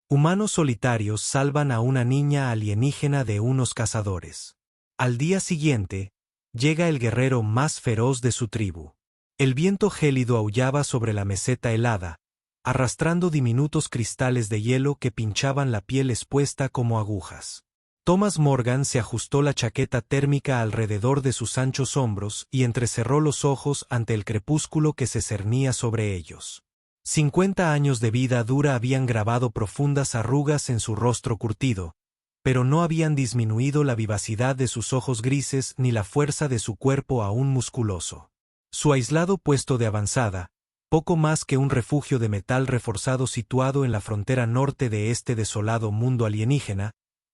Humanos solitarios salvan a una niña alienígena de unos cazadores. Al día siguiente, llega el guerrero más feroz de su tribu. El viento gélido aullaba sobre la meseta helada, arrastrando diminutos cristales de hielo que pinchaban la piel expuesta como agujas. Thomas Morgan se ajustó la chaqueta térmica alrededor de sus anchos hombros y entrecerró los ojos ante el crepúsculo que se cernía sobre ellos. 50 años de vida dura habían grabado profundas arrugas en su rostro curtido, pero no habían disminuido la vivacidad de sus ojos grises ni la fuerza de su cuerpo aún musculoso. Su aislado puesto de avanzada, poco más que un refugio de metal reforzado situado en la frontera norte de este desolado mundo alienígena,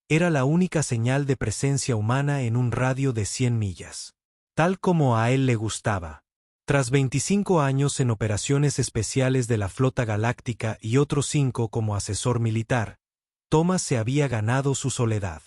era la única señal de presencia humana en un radio de 100 millas. Tal como a él le gustaba. Tras 25 años en operaciones especiales de la Flota Galáctica y otros 5 como asesor militar, Thomas se había ganado su soledad.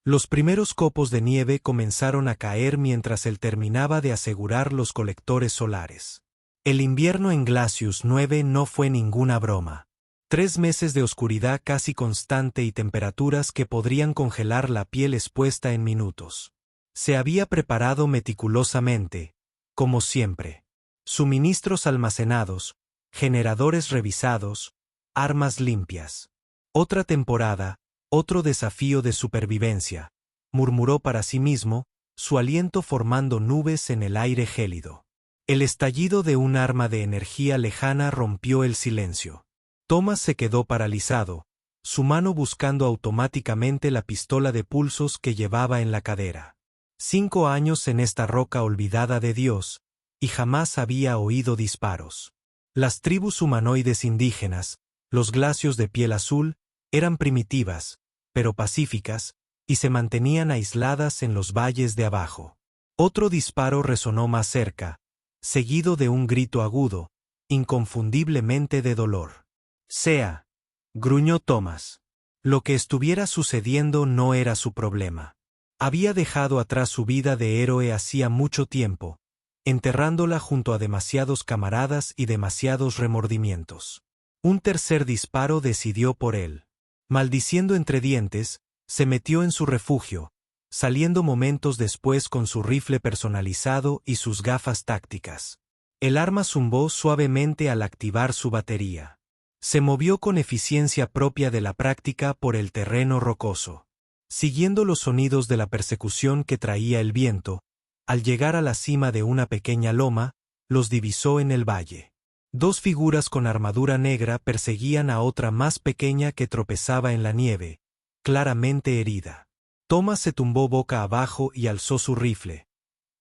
Los primeros copos de nieve comenzaron a caer mientras él terminaba de asegurar los colectores solares. El invierno en Glacius 9 no fue ninguna broma. 3 meses de oscuridad casi constante y temperaturas que podrían congelar la piel expuesta en minutos. Se había preparado meticulosamente, como siempre. Suministros almacenados, generadores revisados, armas limpias. Otra temporada, otro desafío de supervivencia, murmuró para sí mismo, su aliento formando nubes en el aire gélido. El estallido de un arma de energía lejana rompió el silencio. Thomas se quedó paralizado, su mano buscando automáticamente la pistola de pulsos que llevaba en la cadera. 5 años en esta roca olvidada de Dios, y jamás había oído disparos. Las tribus humanoides indígenas, los glacios de piel azul, eran primitivas, pero pacíficas, y se mantenían aisladas en los valles de abajo. Otro disparo resonó más cerca, seguido de un grito agudo, inconfundiblemente de dolor. «Sea», gruñó Thomas. Lo que estuviera sucediendo no era su problema. Había dejado atrás su vida de héroe hacía mucho tiempo, enterrándola junto a demasiados camaradas y demasiados remordimientos. Un tercer disparo decidió por él. Maldiciendo entre dientes, se metió en su refugio, saliendo momentos después con su rifle personalizado y sus gafas tácticas. El arma zumbó suavemente al activar su batería. Se movió con eficiencia propia de la práctica por el terreno rocoso. Siguiendo los sonidos de la persecución que traía el viento, al llegar a la cima de una pequeña loma, los divisó en el valle. 2 figuras con armadura negra perseguían a otra más pequeña que tropezaba en la nieve, claramente herida. Thomas se tumbó boca abajo y alzó su rifle.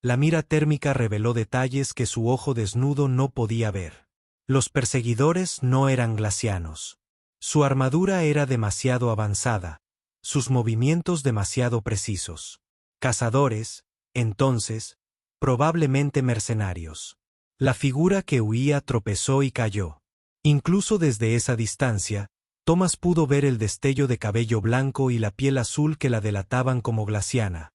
La mira térmica reveló detalles que su ojo desnudo no podía ver. Los perseguidores no eran glacianos. Su armadura era demasiado avanzada, sus movimientos demasiado precisos. Cazadores, entonces, probablemente mercenarios. La figura que huía tropezó y cayó. Incluso desde esa distancia, Thomas pudo ver el destello de cabello blanco y la piel azul que la delataban como glaciana.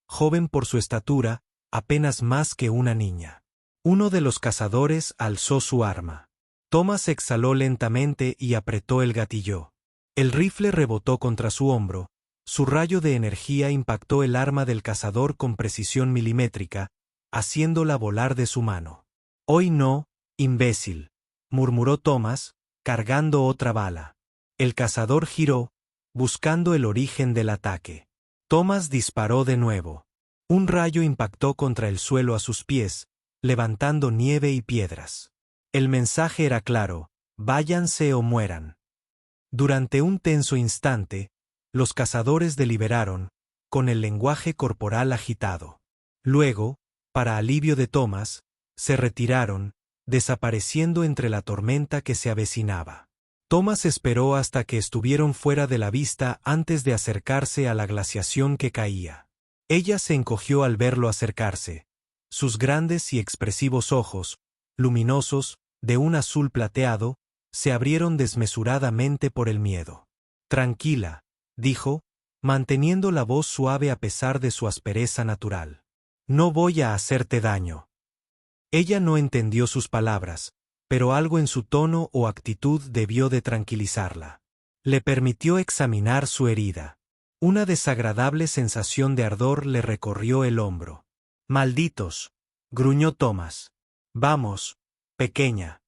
Joven por su estatura, apenas más que una niña. Uno de los cazadores alzó su arma. Thomas exhaló lentamente y apretó el gatillo. El rifle rebotó contra su hombro. Su rayo de energía impactó el arma del cazador con precisión milimétrica, haciéndola volar de su mano. «Hoy no, imbécil», murmuró Thomas, cargando otra bala. El cazador giró, buscando el origen del ataque. Thomas disparó de nuevo. Un rayo impactó contra el suelo a sus pies, levantando nieve y piedras. El mensaje era claro: váyanse o mueran. Durante un tenso instante, los cazadores deliberaron, con el lenguaje corporal agitado. Luego, para alivio de Thomas, se retiraron, desapareciendo entre la tormenta que se avecinaba. Thomas esperó hasta que estuvieron fuera de la vista antes de acercarse a la glaciación que caía. Ella se encogió al verlo acercarse. Sus grandes y expresivos ojos, luminosos, de un azul plateado, se abrieron desmesuradamente por el miedo. «Tranquila», dijo, manteniendo la voz suave a pesar de su aspereza natural. «No voy a hacerte daño». Ella no entendió sus palabras, pero algo en su tono o actitud debió de tranquilizarla. Le permitió examinar su herida. Una desagradable sensación de ardor le recorrió el hombro. «Malditos», gruñó Thomas. «Vamos, pequeña.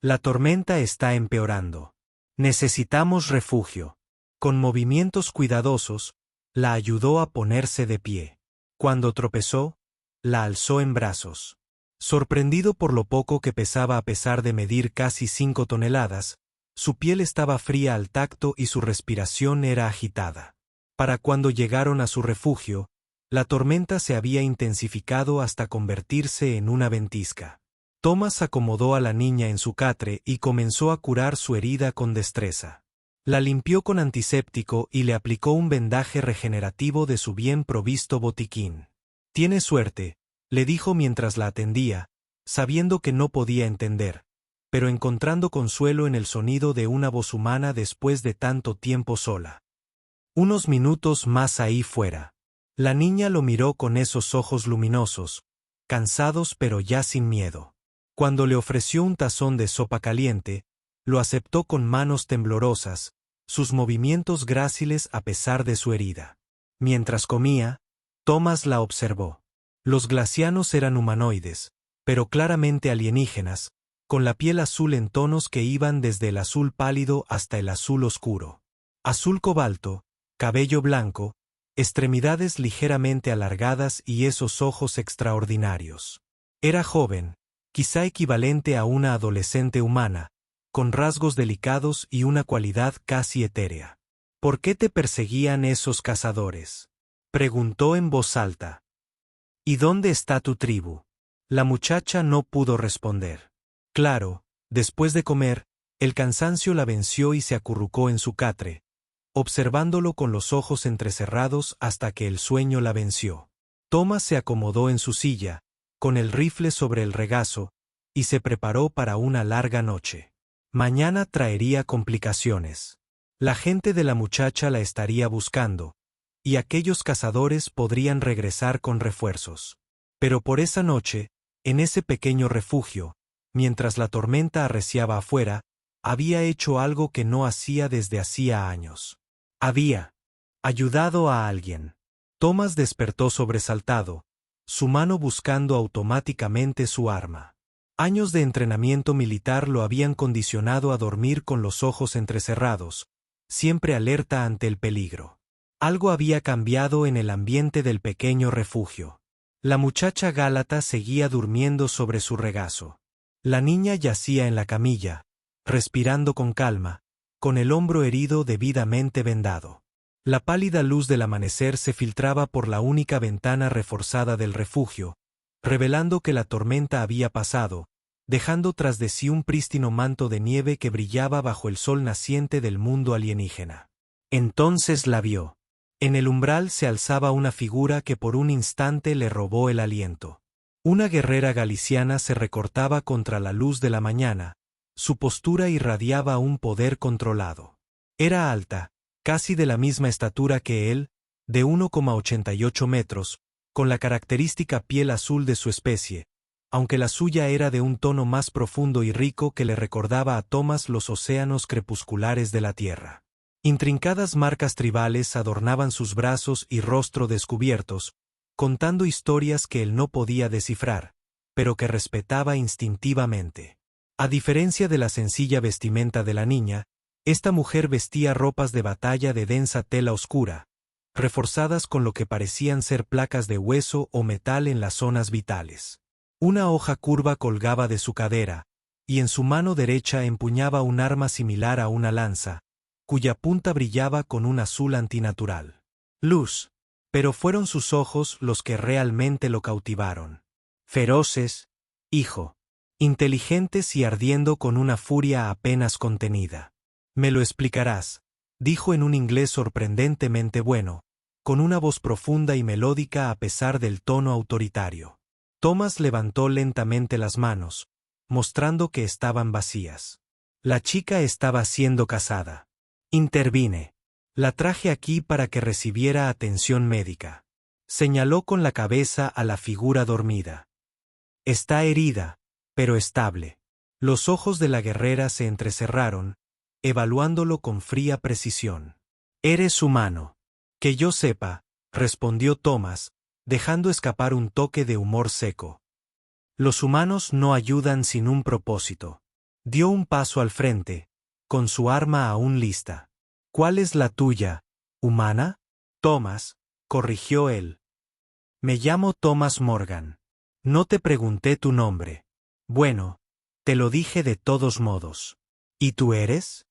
La tormenta está empeorando. Necesitamos refugio». Con movimientos cuidadosos, la ayudó a ponerse de pie. Cuando tropezó, la alzó en brazos. Sorprendido por lo poco que pesaba a pesar de medir casi 5 toneladas, su piel estaba fría al tacto y su respiración era agitada. Para cuando llegaron a su refugio, la tormenta se había intensificado hasta convertirse en una ventisca. Thomas acomodó a la niña en su catre y comenzó a curar su herida con destreza. La limpió con antiséptico y le aplicó un vendaje regenerativo de su bien provisto botiquín. «Tiene suerte», le dijo mientras la atendía, sabiendo que no podía entender, pero encontrando consuelo en el sonido de una voz humana después de tanto tiempo sola. Unos minutos más ahí fuera. La niña lo miró con esos ojos luminosos, cansados pero ya sin miedo. Cuando le ofreció un tazón de sopa caliente, lo aceptó con manos temblorosas, sus movimientos gráciles a pesar de su herida. Mientras comía, Thomas la observó. Los glacianos eran humanoides, pero claramente alienígenas, con la piel azul en tonos que iban desde el azul pálido hasta el azul oscuro. Azul cobalto, cabello blanco, extremidades ligeramente alargadas y esos ojos extraordinarios. Era joven, quizá equivalente a una adolescente humana, con rasgos delicados y una cualidad casi etérea. «¿Por qué te perseguían esos cazadores?», preguntó en voz alta. «¿Y dónde está tu tribu?». La muchacha no pudo responder. Claro, después de comer, el cansancio la venció y se acurrucó en su catre, observándolo con los ojos entrecerrados hasta que el sueño la venció. Thomas se acomodó en su silla, con el rifle sobre el regazo, y se preparó para una larga noche. Mañana traería complicaciones. La gente de la muchacha la estaría buscando, y aquellos cazadores podrían regresar con refuerzos. Pero por esa noche, en ese pequeño refugio, mientras la tormenta arreciaba afuera, había hecho algo que no hacía desde hacía años. Había ayudado a alguien. Thomas despertó sobresaltado, su mano buscando automáticamente su arma. Años de entrenamiento militar lo habían condicionado a dormir con los ojos entrecerrados, siempre alerta ante el peligro. Algo había cambiado en el ambiente del pequeño refugio. La muchacha gálata seguía durmiendo sobre su regazo. La niña yacía en la camilla, respirando con calma, con el hombro herido debidamente vendado. La pálida luz del amanecer se filtraba por la única ventana reforzada del refugio, revelando que la tormenta había pasado, dejando tras de sí un prístino manto de nieve que brillaba bajo el sol naciente del mundo alienígena. Entonces la vio. En el umbral se alzaba una figura que por un instante le robó el aliento. Una guerrera galiciana se recortaba contra la luz de la mañana, su postura irradiaba un poder controlado. Era alta, casi de la misma estatura que él, de 1,88 metros, con la característica piel azul de su especie, aunque la suya era de un tono más profundo y rico que le recordaba a Thomas los océanos crepusculares de la Tierra. Intrincadas marcas tribales adornaban sus brazos y rostro descubiertos, contando historias que él no podía descifrar, pero que respetaba instintivamente. A diferencia de la sencilla vestimenta de la niña, esta mujer vestía ropas de batalla de densa tela oscura, reforzadas con lo que parecían ser placas de hueso o metal en las zonas vitales. Una hoja curva colgaba de su cadera, y en su mano derecha empuñaba un arma similar a una lanza, cuya punta brillaba con un azul antinatural. Luz. Pero fueron sus ojos los que realmente lo cautivaron. Feroces, hijo. Inteligentes y ardiendo con una furia apenas contenida. «Me lo explicarás», dijo en un inglés sorprendentemente bueno, con una voz profunda y melódica a pesar del tono autoritario. Thomas levantó lentamente las manos, mostrando que estaban vacías. La chica estaba siendo casada. Intervine. La traje aquí para que recibiera atención médica. Señaló con la cabeza a la figura dormida. Está herida, pero estable. Los ojos de la guerrera se entrecerraron, evaluándolo con fría precisión. «Eres humano». «Que yo sepa», respondió Thomas, dejando escapar un toque de humor seco. «Los humanos no ayudan sin un propósito». Dio un paso al frente, con su arma aún lista. «¿Cuál es la tuya, humana?» «Thomas», corrigió él. «Me llamo Thomas Morgan. No te pregunté tu nombre». «Bueno, te lo dije de todos modos». «¿Y tú eres?»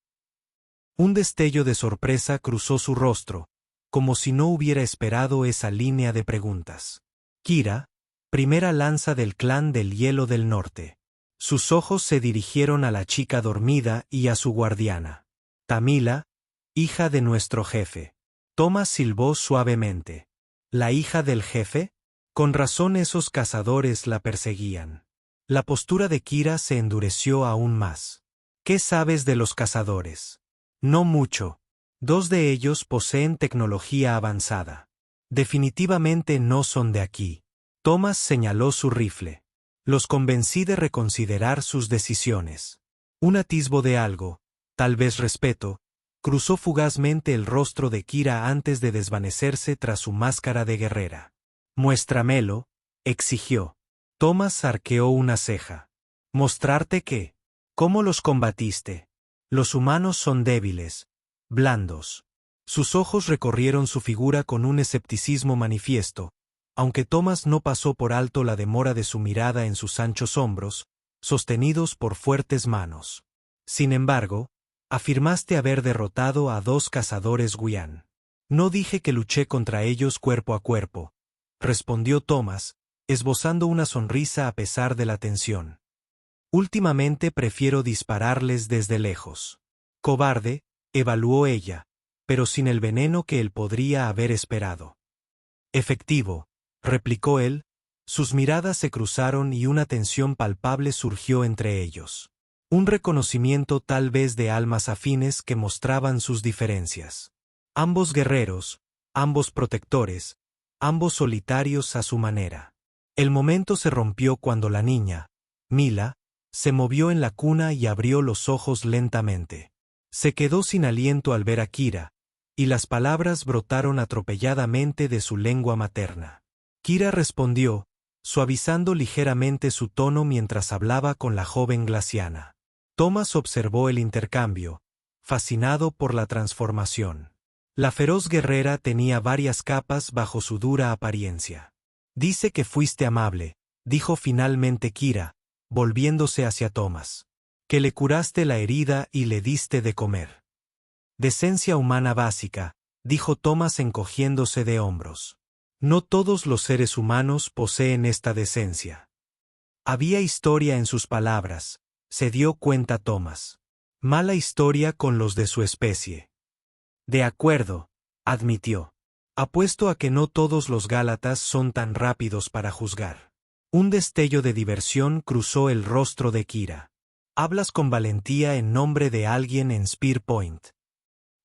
Un destello de sorpresa cruzó su rostro, como si no hubiera esperado esa línea de preguntas. «Kira, primera lanza del clan del Hielo del Norte». Sus ojos se dirigieron a la chica dormida y a su guardiana. «Tamila, hija de nuestro jefe». Thomas silbó suavemente. «¿La hija del jefe?» Con razón esos cazadores la perseguían. La postura de Kira se endureció aún más. «¿Qué sabes de los cazadores?» «No mucho. 2 de ellos poseen tecnología avanzada. Definitivamente no son de aquí». Thomas señaló su rifle. «Los convencí de reconsiderar sus decisiones». Un atisbo de algo, tal vez respeto, cruzó fugazmente el rostro de Kira antes de desvanecerse tras su máscara de guerrera. «Muéstramelo», exigió. Thomas arqueó una ceja. «¿Mostrarte qué? ¿Cómo los combatiste?» «Los humanos son débiles, blandos». Sus ojos recorrieron su figura con un escepticismo manifiesto, aunque Thomas no pasó por alto la demora de su mirada en sus anchos hombros, sostenidos por fuertes manos. «Sin embargo, afirmaste haber derrotado a 2 cazadores Guyán». «No dije que luché contra ellos cuerpo a cuerpo», respondió Thomas, esbozando una sonrisa a pesar de la tensión. «Últimamente prefiero dispararles desde lejos». «Cobarde», evaluó ella, pero sin el veneno que él podría haber esperado. «Efectivo», replicó él, sus miradas se cruzaron y una tensión palpable surgió entre ellos. Un reconocimiento tal vez de almas afines que mostraban sus diferencias. Ambos guerreros, ambos protectores, ambos solitarios a su manera. El momento se rompió cuando la niña, Mila, se movió en la cuna y abrió los ojos lentamente. Se quedó sin aliento al ver a Kira, y las palabras brotaron atropelladamente de su lengua materna. Kira respondió, suavizando ligeramente su tono mientras hablaba con la joven glaciana. Thomas observó el intercambio, fascinado por la transformación. La feroz guerrera tenía varias capas bajo su dura apariencia. «Dice que fuiste amable», dijo finalmente Kira, volviéndose hacia Thomas. «Que le curaste la herida y le diste de comer». «Decencia humana básica», dijo Thomas encogiéndose de hombros. «No todos los seres humanos poseen esta decencia». Había historia en sus palabras, se dio cuenta Thomas. Mala historia con los de su especie. «De acuerdo», admitió. «Apuesto a que no todos los gálatas son tan rápidos para juzgar». Un destello de diversión cruzó el rostro de Kira. «Hablas con valentía en nombre de alguien en Spear Point».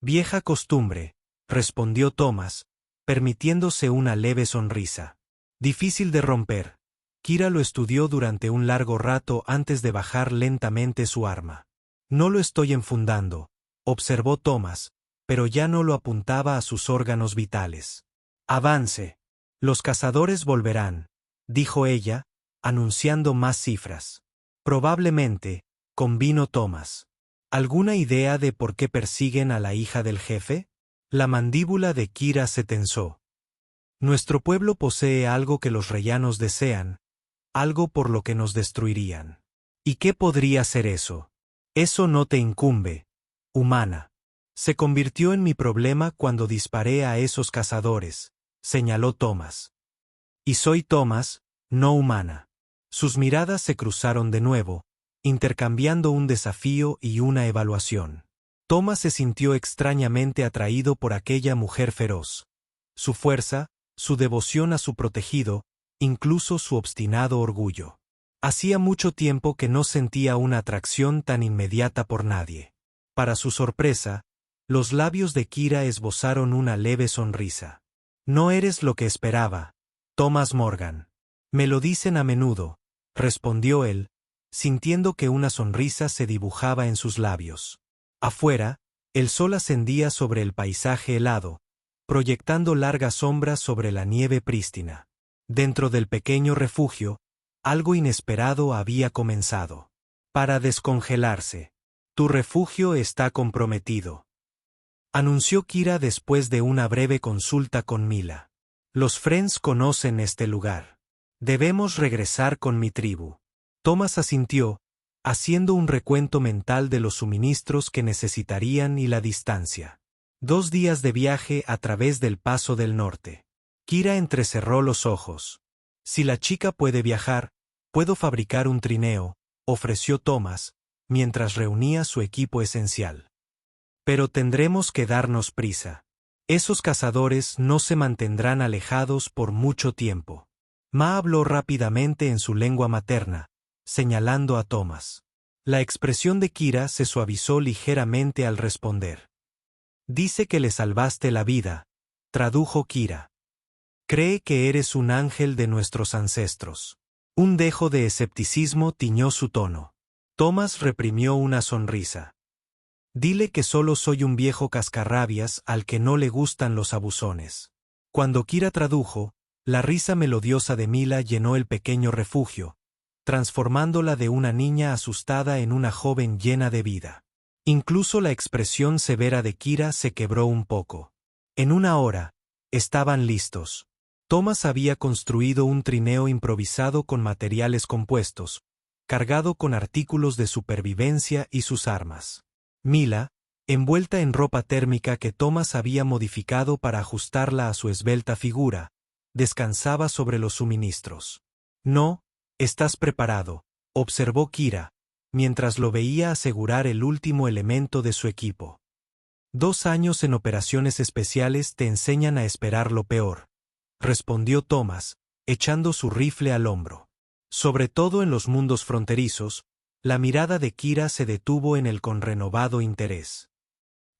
«Vieja costumbre», respondió Thomas, permitiéndose una leve sonrisa. «Difícil de romper». Kira lo estudió durante un largo rato antes de bajar lentamente su arma. «No lo estoy enfundando», observó Thomas, pero ya no lo apuntaba a sus órganos vitales. «Avance. Los cazadores volverán», dijo ella, anunciando más cifras. «Probablemente», convino Thomas. «¿Alguna idea de por qué persiguen a la hija del jefe?» La mandíbula de Kira se tensó. «Nuestro pueblo posee algo que los rellanos desean, algo por lo que nos destruirían». «¿Y qué podría ser eso?» «Eso no te incumbe, humana». «Se convirtió en mi problema cuando disparé a esos cazadores», señaló Thomas. «Y soy Thomas, no humana». Sus miradas se cruzaron de nuevo, intercambiando un desafío y una evaluación. Thomas se sintió extrañamente atraído por aquella mujer feroz. Su fuerza, su devoción a su protegido, incluso su obstinado orgullo. Hacía mucho tiempo que no sentía una atracción tan inmediata por nadie. Para su sorpresa, los labios de Kira esbozaron una leve sonrisa. «No eres lo que esperaba, Thomas Morgan». «Me lo dicen a menudo», respondió él, sintiendo que una sonrisa se dibujaba en sus labios. Afuera, el sol ascendía sobre el paisaje helado, proyectando largas sombras sobre la nieve prístina. Dentro del pequeño refugio, algo inesperado había comenzado. Para descongelarse. Tu refugio está comprometido, anunció Kira después de una breve consulta con Mila. Los Friends conocen este lugar. Debemos regresar con mi tribu. Thomas asintió, haciendo un recuento mental de los suministros que necesitarían y la distancia. 2 días de viaje a través del Paso del Norte. Kira entrecerró los ojos. Si la chica puede viajar, puedo fabricar un trineo, ofreció Thomas, mientras reunía su equipo esencial. Pero tendremos que darnos prisa. Esos cazadores no se mantendrán alejados por mucho tiempo. Ma habló rápidamente en su lengua materna, señalando a Thomas. La expresión de Kira se suavizó ligeramente al responder. Dice que le salvaste la vida, tradujo Kira. Cree que eres un ángel de nuestros ancestros. Un dejo de escepticismo tiñó su tono. Thomas reprimió una sonrisa. Dile que solo soy un viejo cascarrabias al que no le gustan los abusones. Cuando Kira tradujo, la risa melodiosa de Mila llenó el pequeño refugio, transformándola de una niña asustada en una joven llena de vida. Incluso la expresión severa de Kira se quebró un poco. En una hora, estaban listos. Thomas había construido un trineo improvisado con materiales compuestos, cargado con artículos de supervivencia y sus armas. Mila, envuelta en ropa térmica que Thomas había modificado para ajustarla a su esbelta figura, descansaba sobre los suministros. No, estás preparado, observó Kira, mientras lo veía asegurar el último elemento de su equipo. 2 años en operaciones especiales te enseñan a esperar lo peor, respondió Thomas, echando su rifle al hombro. Sobre todo en los mundos fronterizos, la mirada de Kira se detuvo en él con renovado interés.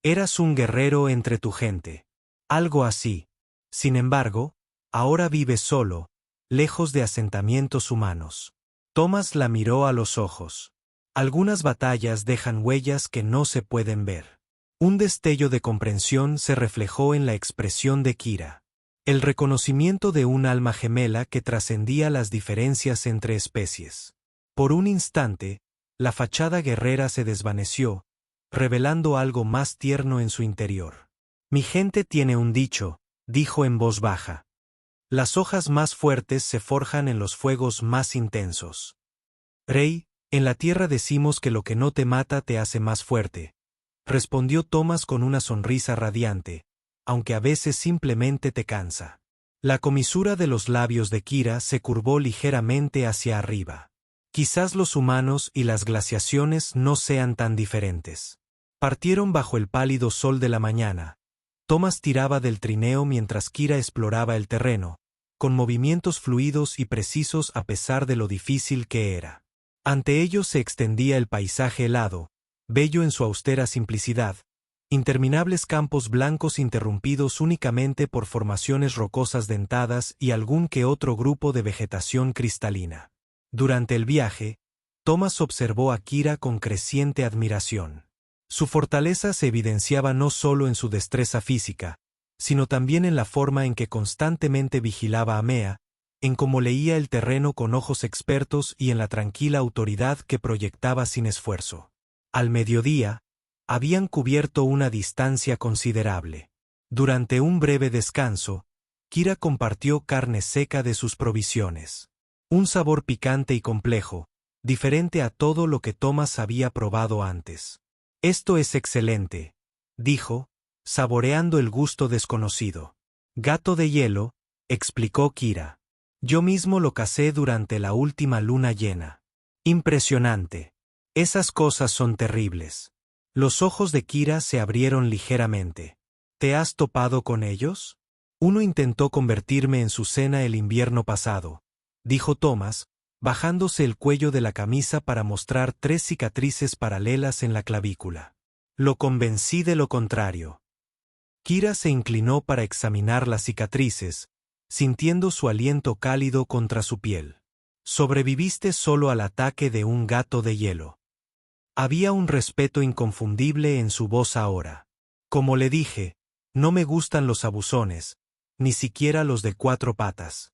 Eras un guerrero entre tu gente. Algo así. Sin embargo, ahora vives solo, lejos de asentamientos humanos. Thomas la miró a los ojos. Algunas batallas dejan huellas que no se pueden ver. Un destello de comprensión se reflejó en la expresión de Kira. El reconocimiento de un alma gemela que trascendía las diferencias entre especies. Por un instante, la fachada guerrera se desvaneció, revelando algo más tierno en su interior. Mi gente tiene un dicho, dijo en voz baja. Las hojas más fuertes se forjan en los fuegos más intensos. Rey, en la tierra decimos que lo que no te mata te hace más fuerte, respondió Thomas con una sonrisa radiante, aunque a veces simplemente te cansa. La comisura de los labios de Kira se curvó ligeramente hacia arriba. Quizás los humanos y las glaciaciones no sean tan diferentes. Partieron bajo el pálido sol de la mañana. Thomas tiraba del trineo mientras Kira exploraba el terreno, con movimientos fluidos y precisos a pesar de lo difícil que era. Ante ellos se extendía el paisaje helado, bello en su austera simplicidad, interminables campos blancos interrumpidos únicamente por formaciones rocosas dentadas y algún que otro grupo de vegetación cristalina. Durante el viaje, Thomas observó a Kira con creciente admiración. Su fortaleza se evidenciaba no solo en su destreza física, sino también en la forma en que constantemente vigilaba a Mea, en cómo leía el terreno con ojos expertos y en la tranquila autoridad que proyectaba sin esfuerzo. Al mediodía, habían cubierto una distancia considerable. Durante un breve descanso, Kira compartió carne seca de sus provisiones. Un sabor picante y complejo, diferente a todo lo que Thomas había probado antes. Esto es excelente, dijo, saboreando el gusto desconocido. Gato de hielo, explicó Kira. Yo mismo lo cacé durante la última luna llena. Impresionante. Esas cosas son terribles. Los ojos de Kira se abrieron ligeramente. ¿Te has topado con ellos? Uno intentó convertirme en su cena el invierno pasado, dijo Thomas, bajándose el cuello de la camisa para mostrar 3 cicatrices paralelas en la clavícula. Lo convencí de lo contrario. Kira se inclinó para examinar las cicatrices, sintiendo su aliento cálido contra su piel. Sobreviviste solo al ataque de un gato de hielo. Había un respeto inconfundible en su voz ahora. Como le dije, no me gustan los abusones, ni siquiera los de 4 patas.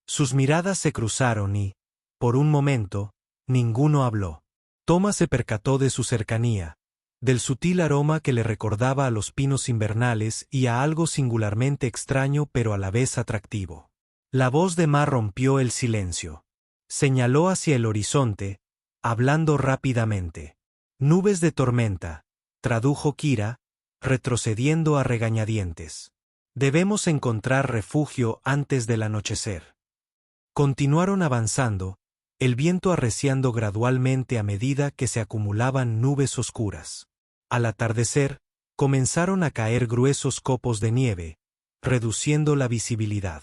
Sus miradas se cruzaron y, por un momento, ninguno habló. Thomas se percató de su cercanía, del sutil aroma que le recordaba a los pinos invernales y a algo singularmente extraño pero a la vez atractivo. La voz de Ma rompió el silencio. Señaló hacia el horizonte, hablando rápidamente. Nubes de tormenta, tradujo Kira, retrocediendo a regañadientes. Debemos encontrar refugio antes del anochecer. Continuaron avanzando, el viento arreciando gradualmente a medida que se acumulaban nubes oscuras. Al atardecer, comenzaron a caer gruesos copos de nieve, reduciendo la visibilidad.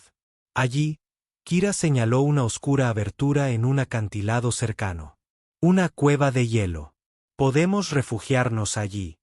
Allí, Kira señaló una oscura abertura en un acantilado cercano. Una cueva de hielo. Podemos refugiarnos allí.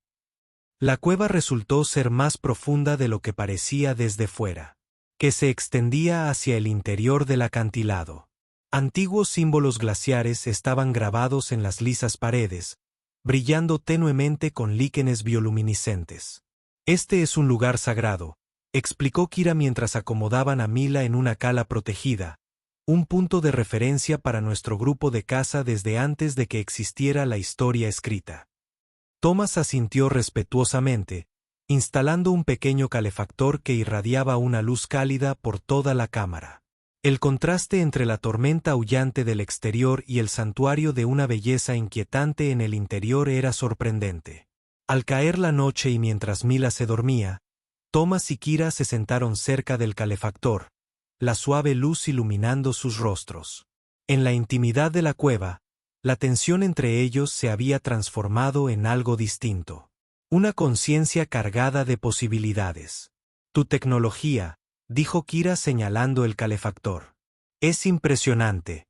La cueva resultó ser más profunda de lo que parecía desde fuera, que se extendía hacia el interior del acantilado. Antiguos símbolos glaciares estaban grabados en las lisas paredes, brillando tenuemente con líquenes bioluminiscentes. Este es un lugar sagrado, explicó Kira mientras acomodaban a Mila en una cala protegida, un punto de referencia para nuestro grupo de caza desde antes de que existiera la historia escrita. Thomas asintió respetuosamente, instalando un pequeño calefactor que irradiaba una luz cálida por toda la cámara. El contraste entre la tormenta aullante del exterior y el santuario de una belleza inquietante en el interior era sorprendente. Al caer la noche y mientras Mila se dormía, Thomas y Kira se sentaron cerca del calefactor, la suave luz iluminando sus rostros. En la intimidad de la cueva, la tensión entre ellos se había transformado en algo distinto. Una conciencia cargada de posibilidades. Tu tecnología, dijo Kira señalando el calefactor. Es impresionante.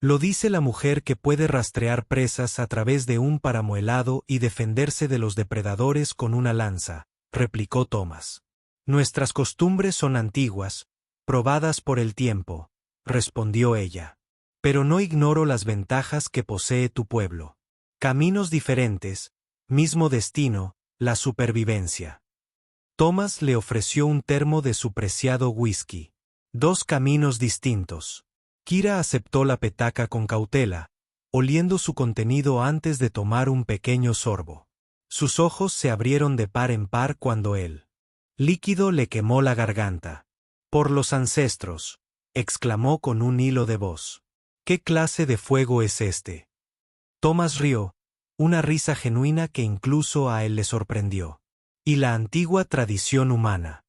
Lo dice la mujer que puede rastrear presas a través de un páramo helado y defenderse de los depredadores con una lanza, replicó Thomas. Nuestras costumbres son antiguas, probadas por el tiempo, respondió ella. Pero no ignoro las ventajas que posee tu pueblo. Caminos diferentes, mismo destino, la supervivencia. Thomas le ofreció un termo de su preciado whisky. 2 caminos distintos. Kira aceptó la petaca con cautela, oliendo su contenido antes de tomar un pequeño sorbo. Sus ojos se abrieron de par en par cuando el líquido le quemó la garganta. Por los ancestros, exclamó con un hilo de voz. ¿Qué clase de fuego es este? Thomas rió, una risa genuina que incluso a él le sorprendió. Y la antigua tradición humana.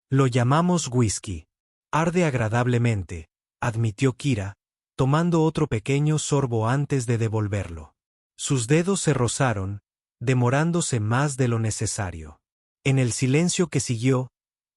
Lo llamamos whisky. Arde agradablemente, admitió Kira, tomando otro pequeño sorbo antes de devolverlo. Sus dedos se rozaron, demorándose más de lo necesario. En el silencio que siguió,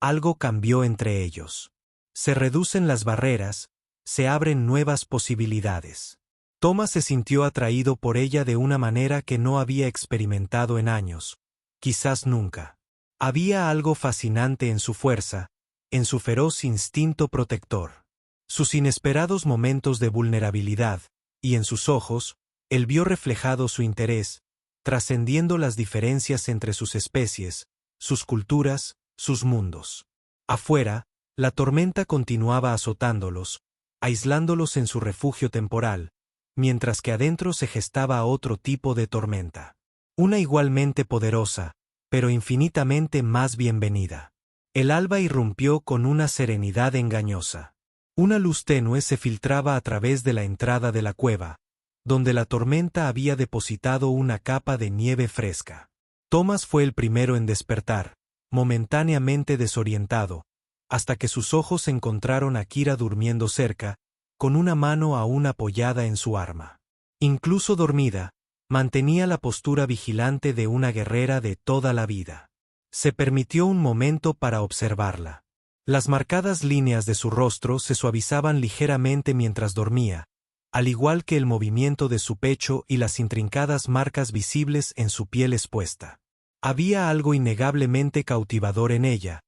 algo cambió entre ellos. Se reducen las barreras, se abren nuevas posibilidades. Thomas se sintió atraído por ella de una manera que no había experimentado en años, quizás nunca. Había algo fascinante en su fuerza, en su feroz instinto protector. Sus inesperados momentos de vulnerabilidad, y en sus ojos, él vio reflejado su interés, trascendiendo las diferencias entre sus especies, sus culturas, sus mundos. Afuera, la tormenta continuaba azotándolos, aislándolos en su refugio temporal, mientras que adentro se gestaba otro tipo de tormenta. Una igualmente poderosa, pero infinitamente más bienvenida. El alba irrumpió con una serenidad engañosa. Una luz tenue se filtraba a través de la entrada de la cueva, donde la tormenta había depositado una capa de nieve fresca. Thomas fue el primero en despertar, momentáneamente desorientado, hasta que sus ojos encontraron a Kira durmiendo cerca, con una mano aún apoyada en su arma. Incluso dormida, mantenía la postura vigilante de una guerrera de toda la vida. Se permitió un momento para observarla. Las marcadas líneas de su rostro se suavizaban ligeramente mientras dormía, al igual que el movimiento de su pecho y las intrincadas marcas visibles en su piel expuesta. Había algo innegablemente cautivador en ella,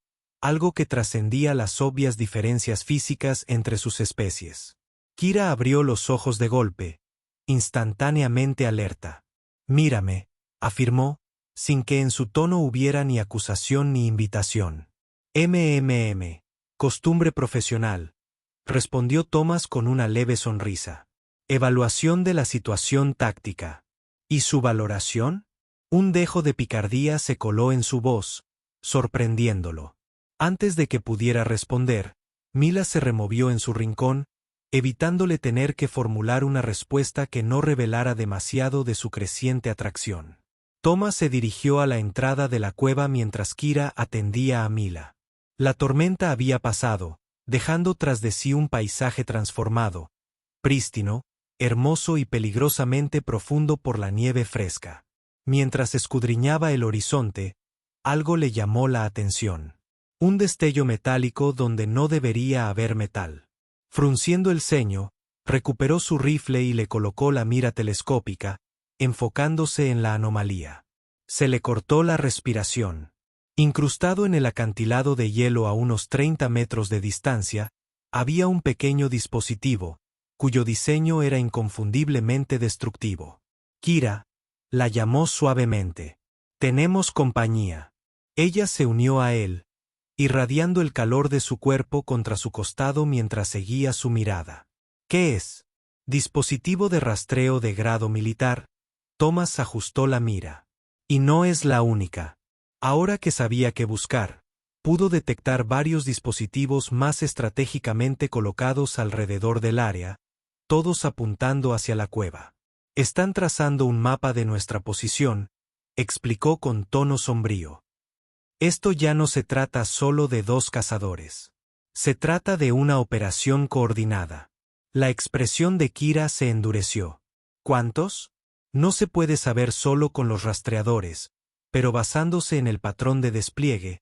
algo que trascendía las obvias diferencias físicas entre sus especies. Kira abrió los ojos de golpe, instantáneamente alerta. Mírame, afirmó, sin que en su tono hubiera ni acusación ni invitación. Costumbre profesional, respondió Thomas con una leve sonrisa. Evaluación de la situación táctica. ¿Y su valoración? Un dejo de picardía se coló en su voz, sorprendiéndolo. Antes de que pudiera responder, Mila se removió en su rincón, evitándole tener que formular una respuesta que no revelara demasiado de su creciente atracción. Thomas se dirigió a la entrada de la cueva mientras Kira atendía a Mila. La tormenta había pasado, dejando tras de sí un paisaje transformado, prístino, hermoso y peligrosamente profundo por la nieve fresca. Mientras escudriñaba el horizonte, algo le llamó la atención. Un destello metálico donde no debería haber metal. Frunciendo el ceño, recuperó su rifle y le colocó la mira telescópica, enfocándose en la anomalía. Se le cortó la respiración. Incrustado en el acantilado de hielo a unos 30 metros de distancia, había un pequeño dispositivo, cuyo diseño era inconfundiblemente destructivo. Kira, la llamó suavemente. Tenemos compañía. Ella se unió a él, irradiando el calor de su cuerpo contra su costado mientras seguía su mirada. ¿Qué es? Dispositivo de rastreo de grado militar. Thomas ajustó la mira. Y no es la única. Ahora que sabía qué buscar, pudo detectar varios dispositivos más estratégicamente colocados alrededor del área, todos apuntando hacia la cueva. Están trazando un mapa de nuestra posición, explicó con tono sombrío. Esto ya no se trata solo de 2 cazadores. Se trata de una operación coordinada. La expresión de Kira se endureció. ¿Cuántos? No se puede saber solo con los rastreadores, pero basándose en el patrón de despliegue,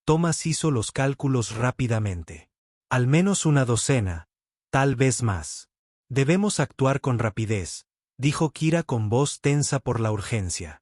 Thomas hizo los cálculos rápidamente. Al menos una docena, tal vez más. Debemos actuar con rapidez, dijo Kira con voz tensa por la urgencia.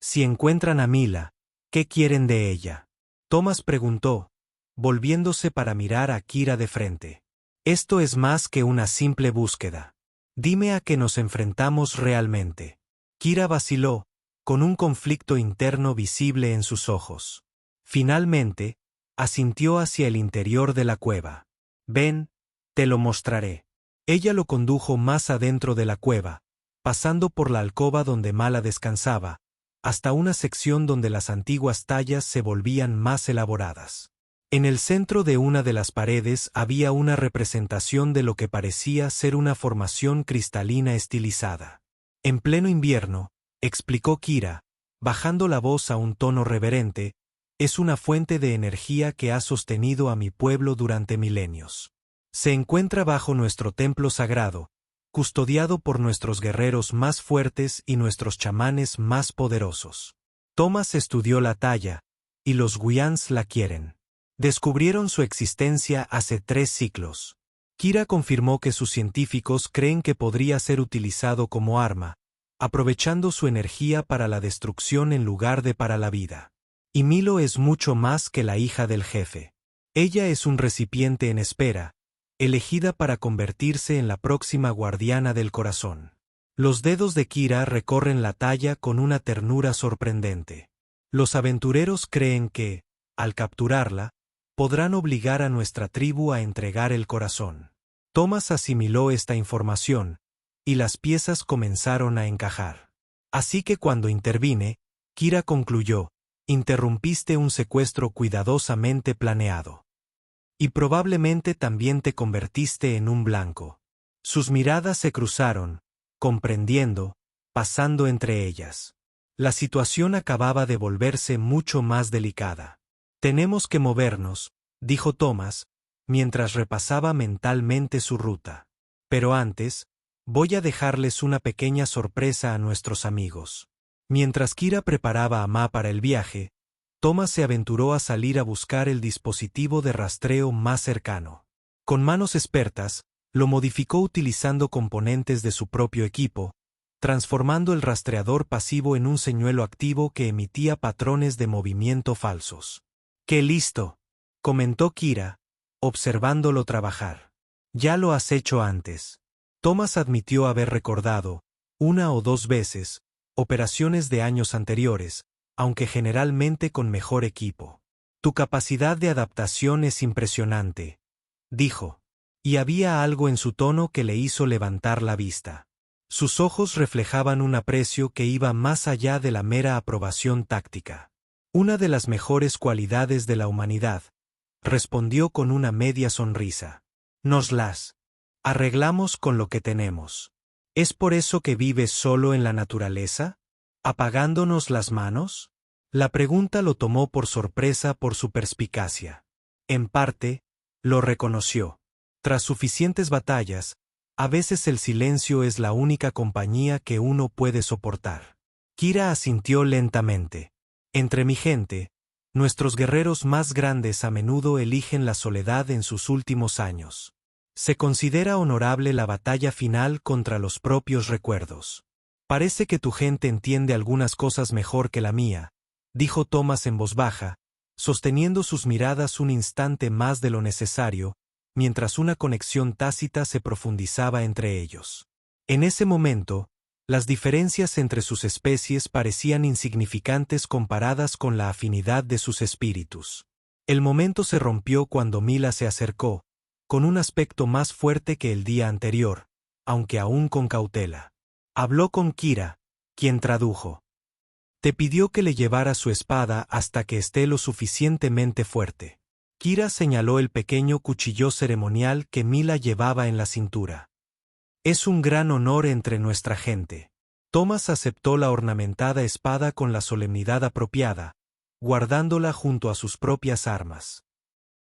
Si encuentran a Mila, ¿qué quieren de ella? Thomas preguntó, volviéndose para mirar a Kira de frente. Esto es más que una simple búsqueda. Dime a qué nos enfrentamos realmente. Kira vaciló, con un conflicto interno visible en sus ojos. Finalmente, asintió hacia el interior de la cueva. Ven, te lo mostraré. Ella lo condujo más adentro de la cueva, pasando por la alcoba donde Mala descansaba, hasta una sección donde las antiguas tallas se volvían más elaboradas. En el centro de una de las paredes había una representación de lo que parecía ser una formación cristalina estilizada. En pleno invierno, explicó Kira, bajando la voz a un tono reverente, es una fuente de energía que ha sostenido a mi pueblo durante milenios. Se encuentra bajo nuestro templo sagrado, custodiado por nuestros guerreros más fuertes y nuestros chamanes más poderosos. Thomas estudió la talla, y los Guians la quieren. Descubrieron su existencia hace 3 siglos. Kira confirmó que sus científicos creen que podría ser utilizado como arma, aprovechando su energía para la destrucción en lugar de para la vida. Y Milo es mucho más que la hija del jefe. Ella es un recipiente en espera, elegida para convertirse en la próxima guardiana del corazón. Los dedos de Kira recorren la talla con una ternura sorprendente. Los aventureros creen que, al capturarla, podrán obligar a nuestra tribu a entregar el corazón. Thomas asimiló esta información, y las piezas comenzaron a encajar. Así que cuando intervine, Kira concluyó, interrumpiste un secuestro cuidadosamente planeado. Y probablemente también te convertiste en un blanco. Sus miradas se cruzaron, comprendiendo, pasando entre ellas. La situación acababa de volverse mucho más delicada. Tenemos que movernos, dijo Thomas, mientras repasaba mentalmente su ruta. Pero antes, voy a dejarles una pequeña sorpresa a nuestros amigos. Mientras Kira preparaba a Ma para el viaje, Thomas se aventuró a salir a buscar el dispositivo de rastreo más cercano. Con manos expertas, lo modificó utilizando componentes de su propio equipo, transformando el rastreador pasivo en un señuelo activo que emitía patrones de movimiento falsos. ¡Qué listo!, comentó Kira, observándolo trabajar. Ya lo has hecho antes. Thomas admitió haber recordado, 1 o 2 veces, operaciones de años anteriores, aunque generalmente con mejor equipo. Tu capacidad de adaptación es impresionante, dijo. Y había algo en su tono que le hizo levantar la vista. Sus ojos reflejaban un aprecio que iba más allá de la mera aprobación táctica. Una de las mejores cualidades de la humanidad, respondió con una media sonrisa. Nos las arreglamos con lo que tenemos. ¿Es por eso que vives solo en la naturaleza? ¿Apagándonos las manos? La pregunta lo tomó por sorpresa por su perspicacia. En parte, lo reconoció. Tras suficientes batallas, a veces el silencio es la única compañía que uno puede soportar. Kira asintió lentamente. Entre mi gente, nuestros guerreros más grandes a menudo eligen la soledad en sus últimos años. Se considera honorable la batalla final contra los propios recuerdos. Parece que tu gente entiende algunas cosas mejor que la mía, dijo Thomas en voz baja, sosteniendo sus miradas un instante más de lo necesario, mientras una conexión tácita se profundizaba entre ellos. En ese momento, las diferencias entre sus especies parecían insignificantes comparadas con la afinidad de sus espíritus. El momento se rompió cuando Mila se acercó, con un aspecto más fuerte que el día anterior, aunque aún con cautela. Habló con Kira, quien tradujo. Te pidió que le llevara su espada hasta que esté lo suficientemente fuerte. Kira señaló el pequeño cuchillo ceremonial que Mila llevaba en la cintura. Es un gran honor entre nuestra gente. Thomas aceptó la ornamentada espada con la solemnidad apropiada, guardándola junto a sus propias armas.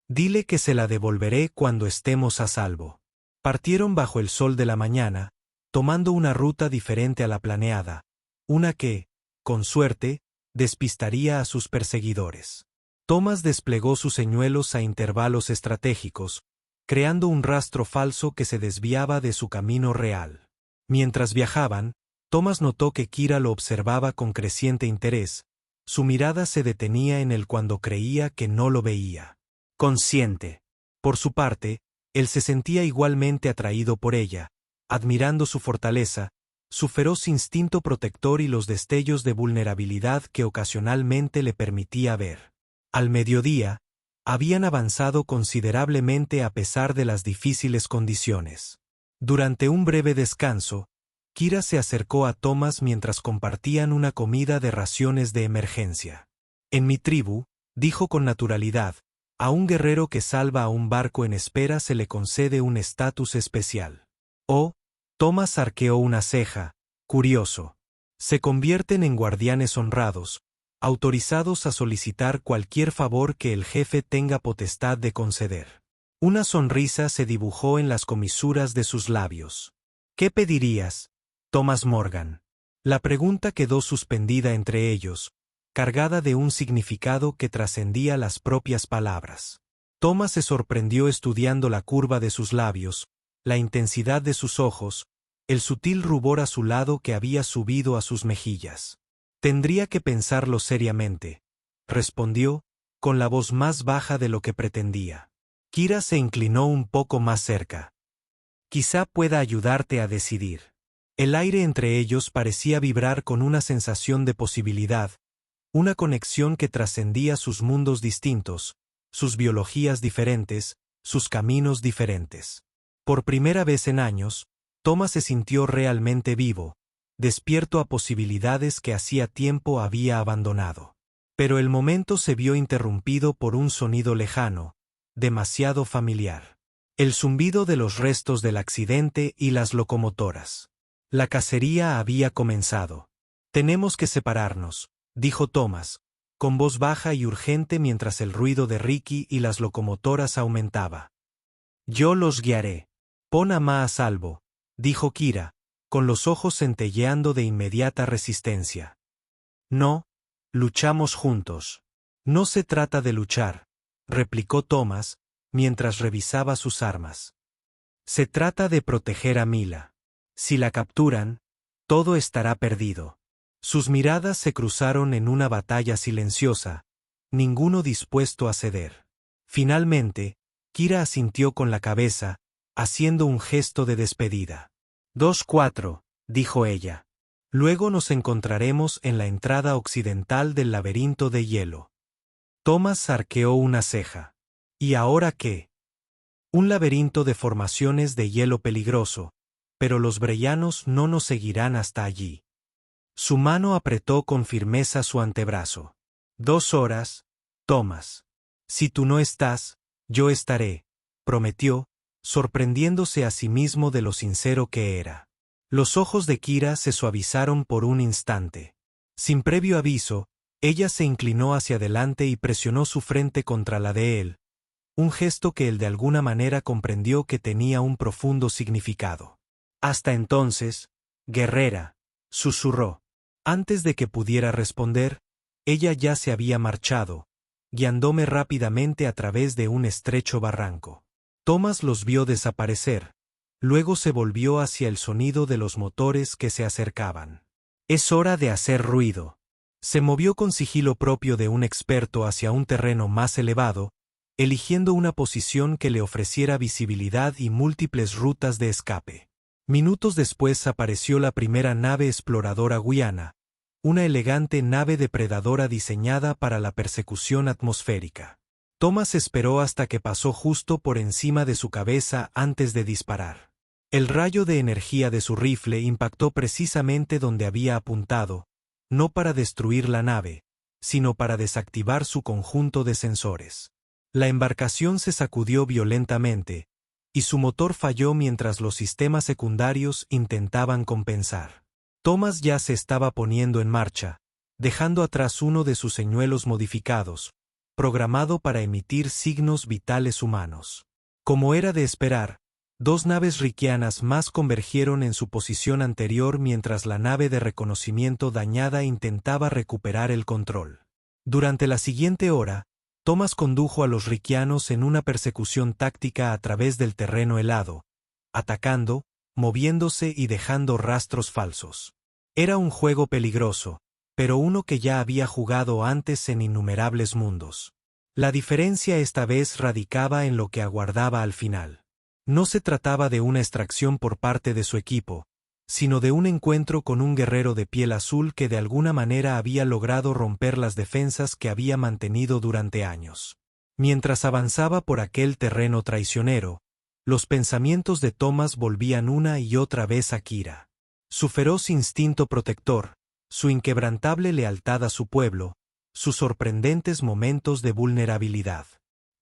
Dile que se la devolveré cuando estemos a salvo. Partieron bajo el sol de la mañana, tomando una ruta diferente a la planeada, una que, con suerte, despistaría a sus perseguidores. Thomas desplegó sus señuelos a intervalos estratégicos, creando un rastro falso que se desviaba de su camino real. Mientras viajaban, Thomas notó que Kira lo observaba con creciente interés, su mirada se detenía en él cuando creía que no lo veía. Consciente. Por su parte, él se sentía igualmente atraído por ella, admirando su fortaleza, su feroz instinto protector y los destellos de vulnerabilidad que ocasionalmente le permitía ver. Al mediodía, habían avanzado considerablemente a pesar de las difíciles condiciones. Durante un breve descanso, Kira se acercó a Thomas mientras compartían una comida de raciones de emergencia. En mi tribu, dijo con naturalidad, a un guerrero que salva a un barco en espera se le concede un estatus especial. Oh, Thomas arqueó una ceja, curioso. Se convierten en guardianes honrados, autorizados a solicitar cualquier favor que el jefe tenga potestad de conceder. Una sonrisa se dibujó en las comisuras de sus labios. ¿Qué pedirías, Thomas Morgan? La pregunta quedó suspendida entre ellos, cargada de un significado que trascendía las propias palabras. Thomas se sorprendió estudiando la curva de sus labios, la intensidad de sus ojos, el sutil rubor azulado que había subido a sus mejillas. Tendría que pensarlo seriamente, respondió, con la voz más baja de lo que pretendía. Kira se inclinó un poco más cerca. Quizá pueda ayudarte a decidir. El aire entre ellos parecía vibrar con una sensación de posibilidad, una conexión que trascendía sus mundos distintos, sus biologías diferentes, sus caminos diferentes. Por primera vez en años, Thomas se sintió realmente vivo, despierto a posibilidades que hacía tiempo había abandonado. Pero el momento se vio interrumpido por un sonido lejano, demasiado familiar. El zumbido de los restos del accidente y las locomotoras. La cacería había comenzado. Tenemos que separarnos, dijo Thomas, con voz baja y urgente mientras el ruido de Ricky y las locomotoras aumentaba. Yo los guiaré. Pon a Ma a salvo, dijo Kira, con los ojos centelleando de inmediata resistencia. No, luchamos juntos. No se trata de luchar, replicó Thomas, mientras revisaba sus armas. Se trata de proteger a Mila. Si la capturan, todo estará perdido. Sus miradas se cruzaron en una batalla silenciosa, ninguno dispuesto a ceder. Finalmente, Kira asintió con la cabeza, haciendo un gesto de despedida. 2-4, dijo ella. Luego nos encontraremos en la entrada occidental del laberinto de hielo. Thomas arqueó una ceja. ¿Y ahora qué? Un laberinto de formaciones de hielo peligroso, pero los breyanos no nos seguirán hasta allí. Su mano apretó con firmeza su antebrazo. 2 horas, Thomas. Si tú no estás, yo estaré, prometió, sorprendiéndose a sí mismo de lo sincero que era. Los ojos de Kira se suavizaron por un instante. Sin previo aviso, ella se inclinó hacia adelante y presionó su frente contra la de él, un gesto que él de alguna manera comprendió que tenía un profundo significado. Hasta entonces, guerrera, susurró. Antes de que pudiera responder, ella ya se había marchado, guiándome rápidamente a través de un estrecho barranco. Thomas los vio desaparecer. Luego se volvió hacia el sonido de los motores que se acercaban. Es hora de hacer ruido. Se movió con sigilo propio de un experto hacia un terreno más elevado, eligiendo una posición que le ofreciera visibilidad y múltiples rutas de escape. Minutos después apareció la primera nave exploradora Guyana, una elegante nave depredadora diseñada para la persecución atmosférica. Thomas esperó hasta que pasó justo por encima de su cabeza antes de disparar. El rayo de energía de su rifle impactó precisamente donde había apuntado, no para destruir la nave, sino para desactivar su conjunto de sensores. La embarcación se sacudió violentamente, y su motor falló mientras los sistemas secundarios intentaban compensar. Thomas ya se estaba poniendo en marcha, dejando atrás uno de sus señuelos modificados, programado para emitir signos vitales humanos. Como era de esperar, 2 naves riquianas más convergieron en su posición anterior mientras la nave de reconocimiento dañada intentaba recuperar el control. Durante la siguiente hora, Thomas condujo a los riquianos en una persecución táctica a través del terreno helado, atacando, moviéndose y dejando rastros falsos. Era un juego peligroso, pero uno que ya había jugado antes en innumerables mundos. La diferencia esta vez radicaba en lo que aguardaba al final. No se trataba de una extracción por parte de su equipo, sino de un encuentro con un guerrero de piel azul que de alguna manera había logrado romper las defensas que había mantenido durante años. Mientras avanzaba por aquel terreno traicionero, los pensamientos de Thomas volvían una y otra vez a Kira. Su feroz instinto protector, su inquebrantable lealtad a su pueblo, sus sorprendentes momentos de vulnerabilidad.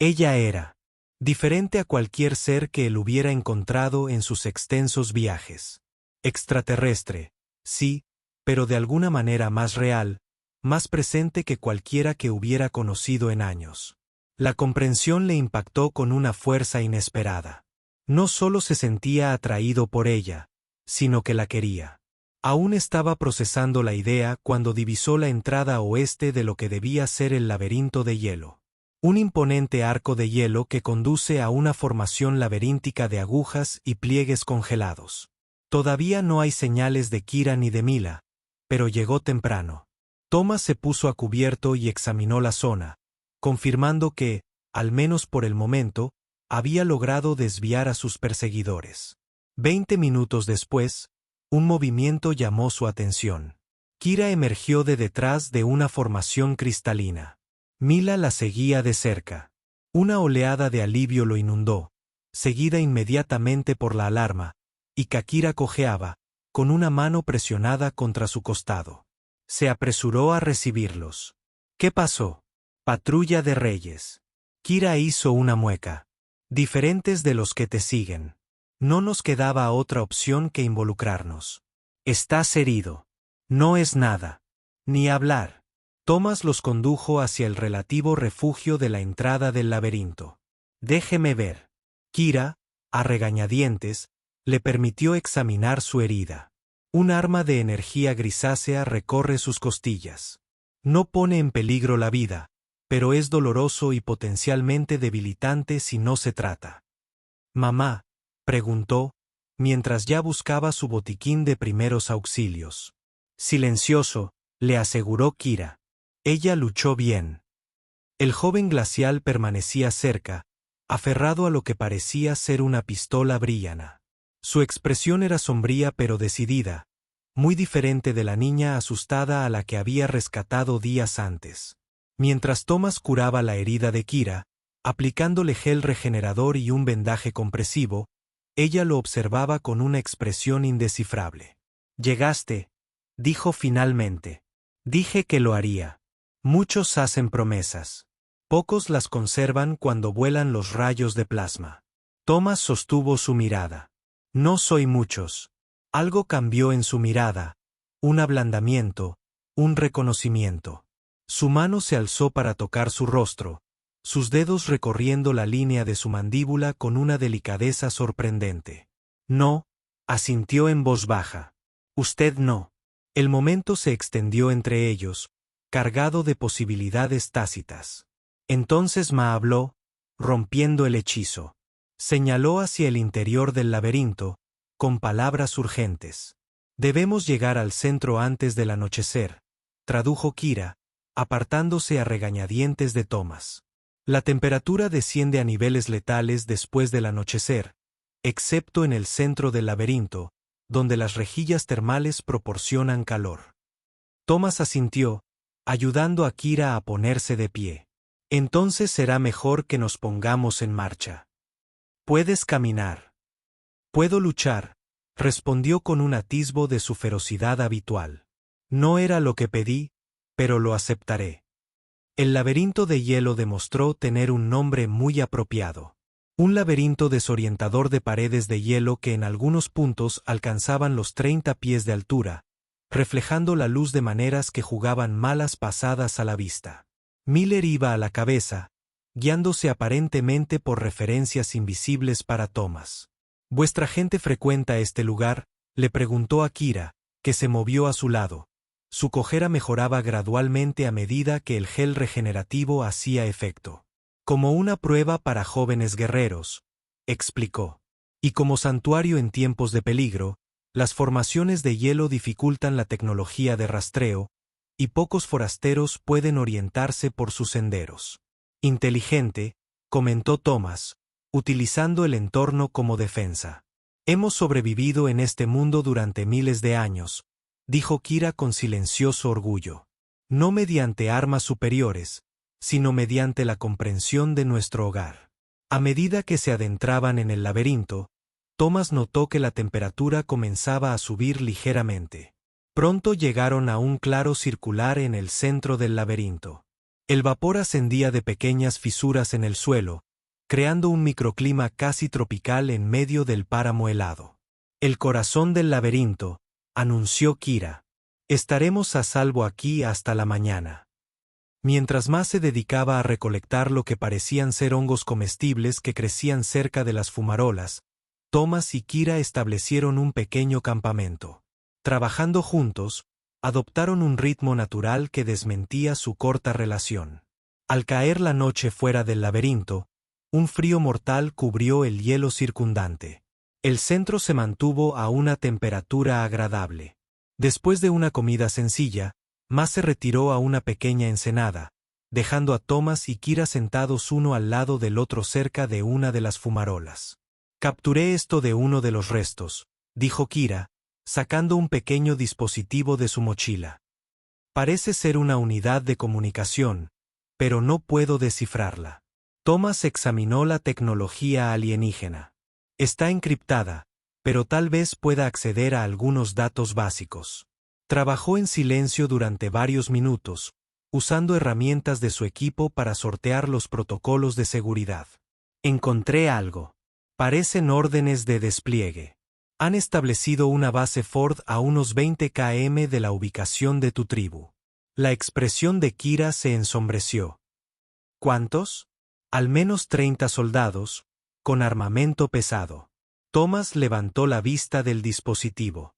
Ella era diferente a cualquier ser que él hubiera encontrado en sus extensos viajes. Extraterrestre, sí, pero de alguna manera más real, más presente que cualquiera que hubiera conocido en años. La comprensión le impactó con una fuerza inesperada. No solo se sentía atraído por ella, sino que la quería. Aún estaba procesando la idea cuando divisó la entrada oeste de lo que debía ser el laberinto de hielo. Un imponente arco de hielo que conduce a una formación laberíntica de agujas y pliegues congelados. Todavía no hay señales de Kira ni de Mila, pero llegó temprano. Thomas se puso a cubierto y examinó la zona, confirmando que, al menos por el momento, había logrado desviar a sus perseguidores. 20 minutos después, un movimiento llamó su atención. Kira emergió de detrás de una formación cristalina. Mila la seguía de cerca. Una oleada de alivio lo inundó, seguida inmediatamente por la alarma, y Kira cojeaba, con una mano presionada contra su costado. Se apresuró a recibirlos. ¿Qué pasó? Patrulla de Reyes. Kira hizo una mueca. Diferentes de los que te siguen. No nos quedaba otra opción que involucrarnos. Estás herido. No es nada. Ni hablar. Thomas los condujo hacia el relativo refugio de la entrada del laberinto. Déjeme ver. Kira, a regañadientes, le permitió examinar su herida. Un arma de energía grisácea recorre sus costillas. No pone en peligro la vida, pero es doloroso y potencialmente debilitante si no se trata. «Mamá», preguntó, mientras ya buscaba su botiquín de primeros auxilios. Silencioso, le aseguró Kira. Ella luchó bien. El joven glacial permanecía cerca, aferrado a lo que parecía ser una pistola brillana. Su expresión era sombría pero decidida, muy diferente de la niña asustada a la que había rescatado días antes. Mientras Thomas curaba la herida de Kira, aplicándole gel regenerador y un vendaje compresivo, ella lo observaba con una expresión indescifrable. «Llegaste», dijo finalmente. «Dije que lo haría. Muchos hacen promesas. Pocos las conservan cuando vuelan los rayos de plasma». Thomas sostuvo su mirada. «No soy muchos». Algo cambió en su mirada, un ablandamiento, un reconocimiento. Su mano se alzó para tocar su rostro, sus dedos recorriendo la línea de su mandíbula con una delicadeza sorprendente. «No», asintió en voz baja. «Usted no». El momento se extendió entre ellos, cargado de posibilidades tácitas. Entonces Ma habló, rompiendo el hechizo. Señaló hacia el interior del laberinto, con palabras urgentes. «Debemos llegar al centro antes del anochecer», tradujo Kira, apartándose a regañadientes de Thomas. «La temperatura desciende a niveles letales después del anochecer, excepto en el centro del laberinto, donde las rejillas termales proporcionan calor». Thomas asintió, ayudando a Kira a ponerse de pie. «Entonces será mejor que nos pongamos en marcha. Puedes caminar». «Puedo luchar», respondió con un atisbo de su ferocidad habitual. «No era lo que pedí, pero lo aceptaré». El laberinto de hielo demostró tener un nombre muy apropiado. Un laberinto desorientador de paredes de hielo que en algunos puntos alcanzaban los 30 pies de altura, reflejando la luz de maneras que jugaban malas pasadas a la vista. Miller iba a la cabeza, guiándose aparentemente por referencias invisibles para Thomas. «¿Vuestra gente frecuenta este lugar?», le preguntó a Kira, que se movió a su lado. Su cojera mejoraba gradualmente a medida que el gel regenerativo hacía efecto. «Como una prueba para jóvenes guerreros», explicó. «Y como santuario en tiempos de peligro, las formaciones de hielo dificultan la tecnología de rastreo, y pocos forasteros pueden orientarse por sus senderos». «Inteligente», comentó Thomas, utilizando el entorno como defensa. «Hemos sobrevivido en este mundo durante miles de años», dijo Kira con silencioso orgullo. «No mediante armas superiores, sino mediante la comprensión de nuestro hogar». A medida que se adentraban en el laberinto, Thomas notó que la temperatura comenzaba a subir ligeramente. Pronto llegaron a un claro circular en el centro del laberinto. El vapor ascendía de pequeñas fisuras en el suelo, creando un microclima casi tropical en medio del páramo helado. «El corazón del laberinto», anunció Kira. «Estaremos a salvo aquí hasta la mañana». Mientras más se dedicaba a recolectar lo que parecían ser hongos comestibles que crecían cerca de las fumarolas, Thomas y Kira establecieron un pequeño campamento. Trabajando juntos, adoptaron un ritmo natural que desmentía su corta relación. Al caer la noche fuera del laberinto, un frío mortal cubrió el hielo circundante. El centro se mantuvo a una temperatura agradable. Después de una comida sencilla, Ma se retiró a una pequeña ensenada, dejando a Thomas y Kira sentados uno al lado del otro cerca de una de las fumarolas. «Capturé esto de uno de los restos», dijo Kira, sacando un pequeño dispositivo de su mochila. «Parece ser una unidad de comunicación, pero no puedo descifrarla». Thomas examinó la tecnología alienígena. «Está encriptada, pero tal vez pueda acceder a algunos datos básicos». Trabajó en silencio durante varios minutos, usando herramientas de su equipo para sortear los protocolos de seguridad. «Encontré algo. Parecen órdenes de despliegue. Han establecido una base Ford a unos 20 km de la ubicación de tu tribu». La expresión de Kira se ensombreció. «¿Cuántos?». «Al menos 30 soldados, con armamento pesado». Thomas levantó la vista del dispositivo.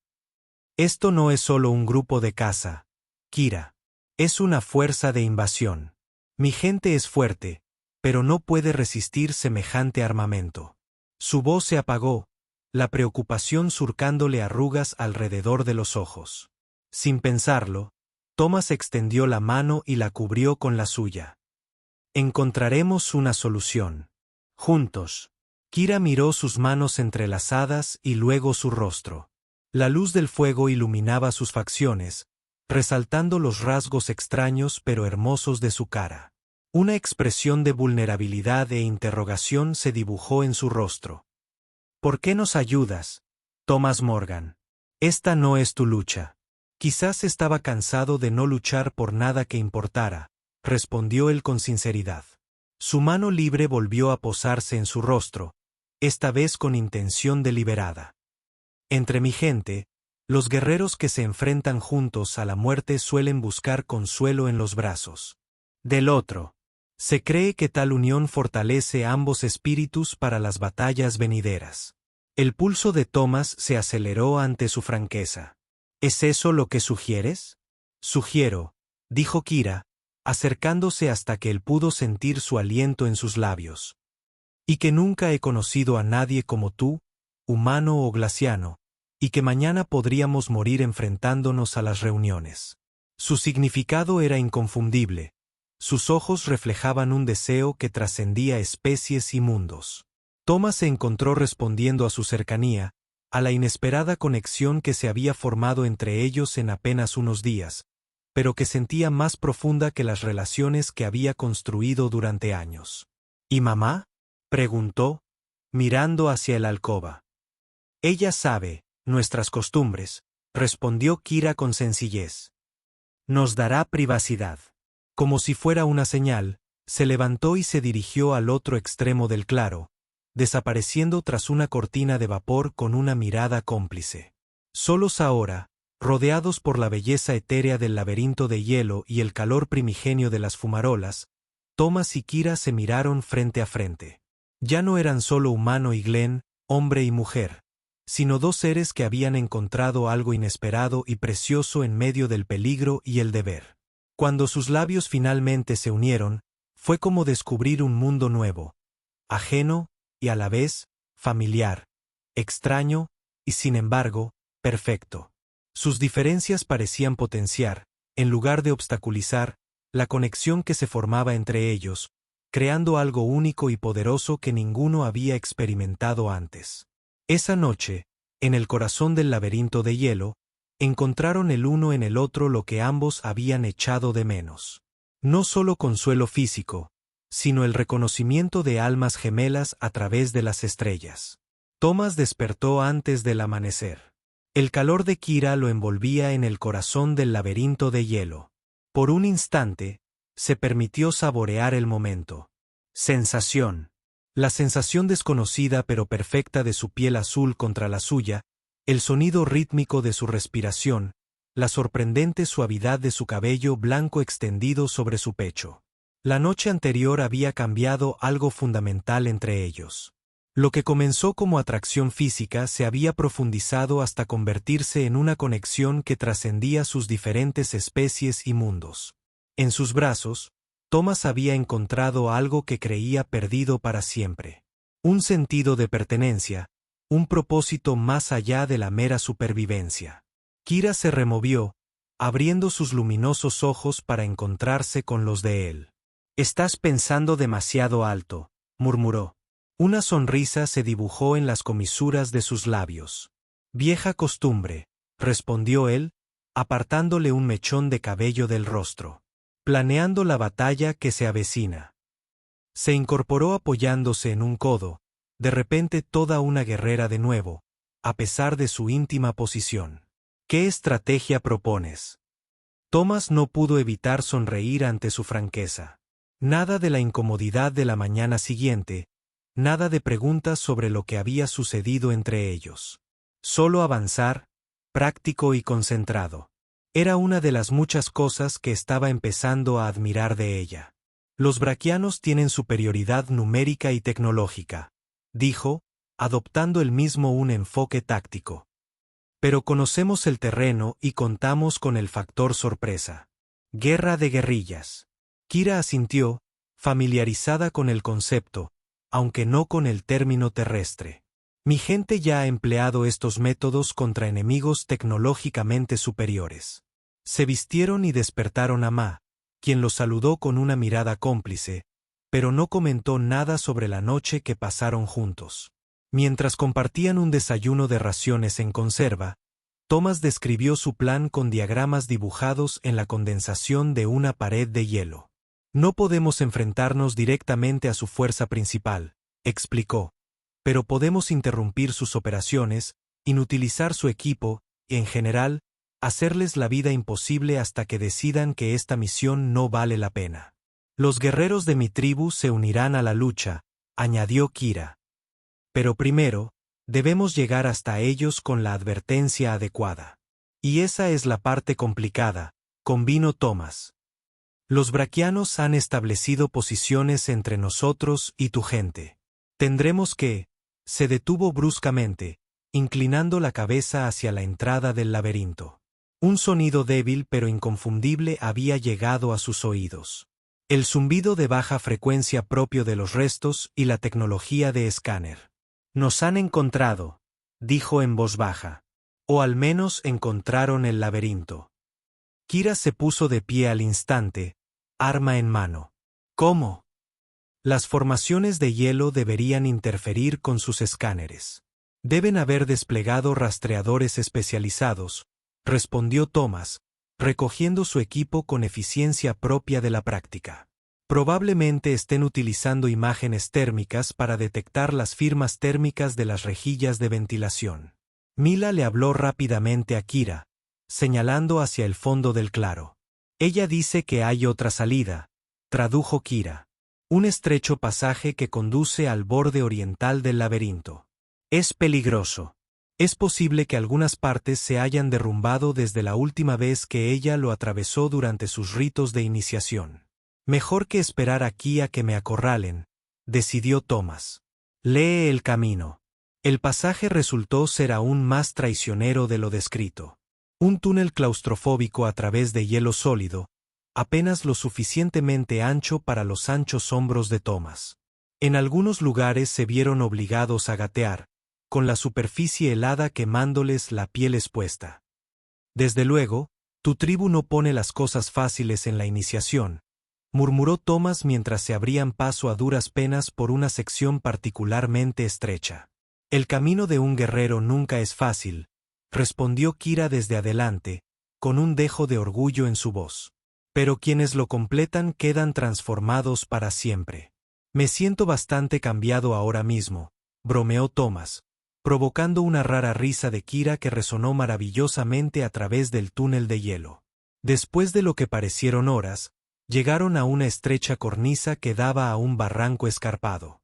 «Esto no es solo un grupo de caza, Kira. Es una fuerza de invasión. Mi gente es fuerte, pero no puede resistir semejante armamento». Su voz se apagó, la preocupación surcándole arrugas alrededor de los ojos. Sin pensarlo, Thomas extendió la mano y la cubrió con la suya. «Encontraremos una solución. Juntos». Kira miró sus manos entrelazadas y luego su rostro. La luz del fuego iluminaba sus facciones, resaltando los rasgos extraños pero hermosos de su cara. Una expresión de vulnerabilidad e interrogación se dibujó en su rostro. ¿Por qué nos ayudas, Thomas Morgan? Esta no es tu lucha. Quizás estaba cansado de no luchar por nada que importara, respondió él con sinceridad. Su mano libre volvió a posarse en su rostro, esta vez con intención deliberada. Entre mi gente, los guerreros que se enfrentan juntos a la muerte suelen buscar consuelo en los brazos del otro. Se cree que tal unión fortalece ambos espíritus para las batallas venideras. El pulso de Thomas se aceleró ante su franqueza. ¿Es eso lo que sugieres? Sugiero, dijo Kira, acercándose hasta que él pudo sentir su aliento en sus labios. Y que nunca he conocido a nadie como tú, humano o glaciano, y que mañana podríamos morir enfrentándonos a las reuniones. Su significado era inconfundible. Sus ojos reflejaban un deseo que trascendía especies y mundos. Thomas se encontró respondiendo a su cercanía, a la inesperada conexión que se había formado entre ellos en apenas unos días, pero que sentía más profunda que las relaciones que había construido durante años. ¿Y mamá? Preguntó, mirando hacia el alcoba. Ella sabe nuestras costumbres, respondió Kira con sencillez. Nos dará privacidad. Como si fuera una señal, se levantó y se dirigió al otro extremo del claro, desapareciendo tras una cortina de vapor con una mirada cómplice. Solos ahora, rodeados por la belleza etérea del laberinto de hielo y el calor primigenio de las fumarolas, Thomas y Kira se miraron frente a frente. Ya no eran solo humano y Glenn, hombre y mujer, sino dos seres que habían encontrado algo inesperado y precioso en medio del peligro y el deber. Cuando sus labios finalmente se unieron, fue como descubrir un mundo nuevo, ajeno y a la vez familiar, extraño y sin embargo, perfecto. Sus diferencias parecían potenciar, en lugar de obstaculizar, la conexión que se formaba entre ellos, creando algo único y poderoso que ninguno había experimentado antes. Esa noche, en el corazón del laberinto de hielo, encontraron el uno en el otro lo que ambos habían echado de menos. No solo consuelo físico, sino el reconocimiento de almas gemelas a través de las estrellas. Thomas despertó antes del amanecer. El calor de Kira lo envolvía en el corazón del laberinto de hielo. Por un instante, se permitió saborear el momento. Sensación. La sensación desconocida pero perfecta de su piel azul contra la suya, el sonido rítmico de su respiración, la sorprendente suavidad de su cabello blanco extendido sobre su pecho. La noche anterior había cambiado algo fundamental entre ellos. Lo que comenzó como atracción física se había profundizado hasta convertirse en una conexión que trascendía sus diferentes especies y mundos. En sus brazos, Thomas había encontrado algo que creía perdido para siempre. Un sentido de pertenencia, un propósito más allá de la mera supervivencia. Kira se removió, abriendo sus luminosos ojos para encontrarse con los de él. «Estás pensando demasiado alto», murmuró. Una sonrisa se dibujó en las comisuras de sus labios. «Vieja costumbre», respondió él, apartándole un mechón de cabello del rostro. «Planeando la batalla que se avecina». Se incorporó apoyándose en un codo, de repente toda una guerrera de nuevo, a pesar de su íntima posición. «¿Qué estrategia propones?» Thomas no pudo evitar sonreír ante su franqueza. Nada de la incomodidad de la mañana siguiente, nada de preguntas sobre lo que había sucedido entre ellos. Solo avanzar, práctico y concentrado. Era una de las muchas cosas que estaba empezando a admirar de ella. «Los braquianos tienen superioridad numérica y tecnológica», dijo, adoptando él mismo un enfoque táctico. «Pero conocemos el terreno y contamos con el factor sorpresa. Guerra de guerrillas». Kira asintió, familiarizada con el concepto, aunque no con el término terrestre. «Mi gente ya ha empleado estos métodos contra enemigos tecnológicamente superiores». Se vistieron y despertaron a Ma, quien los saludó con una mirada cómplice, pero no comentó nada sobre la noche que pasaron juntos. Mientras compartían un desayuno de raciones en conserva, Thomas describió su plan con diagramas dibujados en la condensación de una pared de hielo. No podemos enfrentarnos directamente a su fuerza principal, explicó, pero podemos interrumpir sus operaciones, inutilizar su equipo y, en general, hacerles la vida imposible hasta que decidan que esta misión no vale la pena. Los guerreros de mi tribu se unirán a la lucha, añadió Kira. Pero primero, debemos llegar hasta ellos con la advertencia adecuada. Y esa es la parte complicada, convino Thomas. Los braquianos han establecido posiciones entre nosotros y tu gente. Tendremos que... Se detuvo bruscamente, inclinando la cabeza hacia la entrada del laberinto. Un sonido débil pero inconfundible había llegado a sus oídos. El zumbido de baja frecuencia propio de los restos y la tecnología de escáner. Nos han encontrado, dijo en voz baja. O al menos encontraron el laberinto. Kira se puso de pie al instante, arma en mano. ¿Cómo? Las formaciones de hielo deberían interferir con sus escáneres. Deben haber desplegado rastreadores especializados, respondió Thomas, recogiendo su equipo con eficiencia propia de la práctica. Probablemente estén utilizando imágenes térmicas para detectar las firmas térmicas de las rejillas de ventilación. Mila le habló rápidamente a Kira, señalando hacia el fondo del claro. Ella dice que hay otra salida, tradujo Kira. Un estrecho pasaje que conduce al borde oriental del laberinto. Es peligroso. Es posible que algunas partes se hayan derrumbado desde la última vez que ella lo atravesó durante sus ritos de iniciación. Mejor que esperar aquí a que me acorralen, decidió Thomas. Lee el camino. El pasaje resultó ser aún más traicionero de lo descrito. Un túnel claustrofóbico a través de hielo sólido, apenas lo suficientemente ancho para los anchos hombros de Thomas. En algunos lugares se vieron obligados a gatear, con la superficie helada quemándoles la piel expuesta. Desde luego, tu tribu no pone las cosas fáciles en la iniciación, murmuró Thomas mientras se abrían paso a duras penas por una sección particularmente estrecha. El camino de un guerrero nunca es fácil, respondió Kira desde adelante, con un dejo de orgullo en su voz. Pero quienes lo completan quedan transformados para siempre. Me siento bastante cambiado ahora mismo, bromeó Thomas, provocando una rara risa de Kira que resonó maravillosamente a través del túnel de hielo. Después de lo que parecieron horas, llegaron a una estrecha cornisa que daba a un barranco escarpado.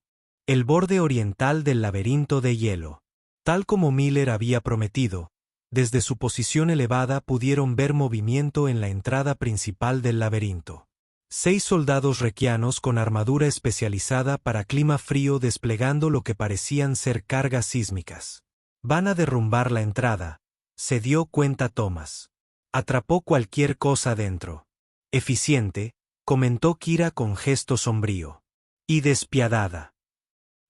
El borde oriental del laberinto de hielo. Tal como Miller había prometido, desde su posición elevada pudieron ver movimiento en la entrada principal del laberinto. 6 soldados requianos con armadura especializada para clima frío desplegando lo que parecían ser cargas sísmicas. Van a derrumbar la entrada, se dio cuenta Thomas. Atrapó cualquier cosa dentro. Eficiente, comentó Kira con gesto sombrío. Y despiadada.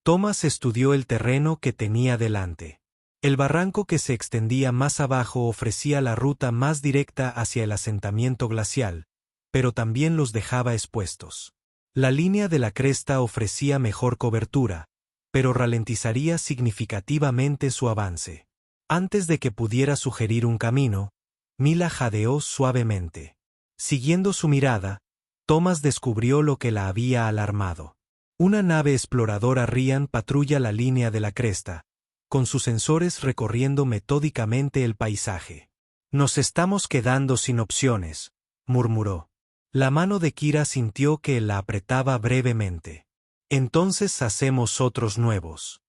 Thomas estudió el terreno que tenía delante. El barranco que se extendía más abajo ofrecía la ruta más directa hacia el asentamiento glacial, pero también los dejaba expuestos. La línea de la cresta ofrecía mejor cobertura, pero ralentizaría significativamente su avance. Antes de que pudiera sugerir un camino, Mila jadeó suavemente. Siguiendo su mirada, Thomas descubrió lo que la había alarmado. Una nave exploradora Rian patrulla la línea de la cresta, con sus sensores recorriendo metódicamente el paisaje. Nos estamos quedando sin opciones, murmuró. La mano de Kira sintió que la apretaba brevemente. Entonces hacemos otros nuevos.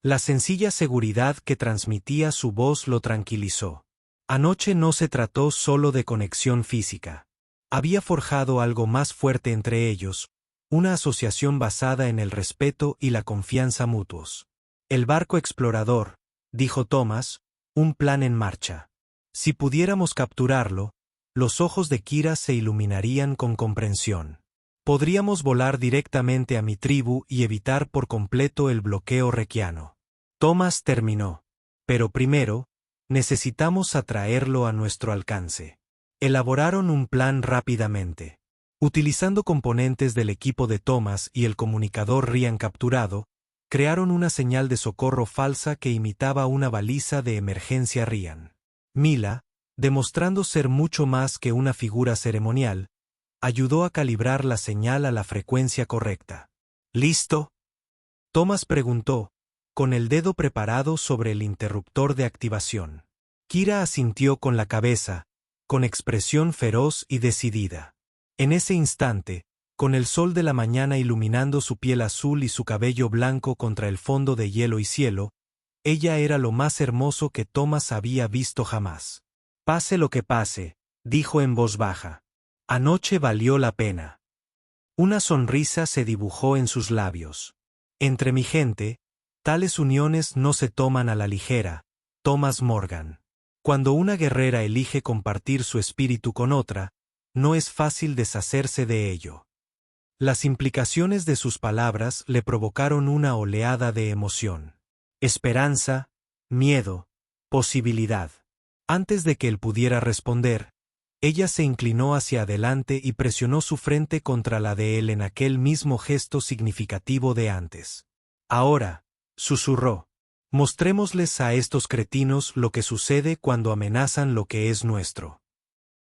La sencilla seguridad que transmitía su voz lo tranquilizó. Anoche no se trató solo de conexión física. Había forjado algo más fuerte entre ellos, una asociación basada en el respeto y la confianza mutuos. El barco explorador, dijo Thomas, un plan en marcha. Si pudiéramos capturarlo, los ojos de Kira se iluminarían con comprensión. Podríamos volar directamente a mi tribu y evitar por completo el bloqueo requiano. Thomas terminó. Pero primero, necesitamos atraerlo a nuestro alcance. Elaboraron un plan rápidamente. Utilizando componentes del equipo de Thomas y el comunicador Rian capturado, crearon una señal de socorro falsa que imitaba una baliza de emergencia Rian. Mila, demostrando ser mucho más que una figura ceremonial, ayudó a calibrar la señal a la frecuencia correcta. ¿Listo?, Thomas preguntó, con el dedo preparado sobre el interruptor de activación. Kira asintió con la cabeza, con expresión feroz y decidida. En ese instante, con el sol de la mañana iluminando su piel azul y su cabello blanco contra el fondo de hielo y cielo, ella era lo más hermoso que Thomas había visto jamás. Pase lo que pase, dijo en voz baja. Anoche valió la pena. Una sonrisa se dibujó en sus labios. Entre mi gente, tales uniones no se toman a la ligera, Thomas Morgan. Cuando una guerrera elige compartir su espíritu con otra, no es fácil deshacerse de ello. Las implicaciones de sus palabras le provocaron una oleada de emoción. Esperanza, miedo, posibilidad. Antes de que él pudiera responder, ella se inclinó hacia adelante y presionó su frente contra la de él en aquel mismo gesto significativo de antes. Ahora, susurró, mostrémosles a estos cretinos lo que sucede cuando amenazan lo que es nuestro.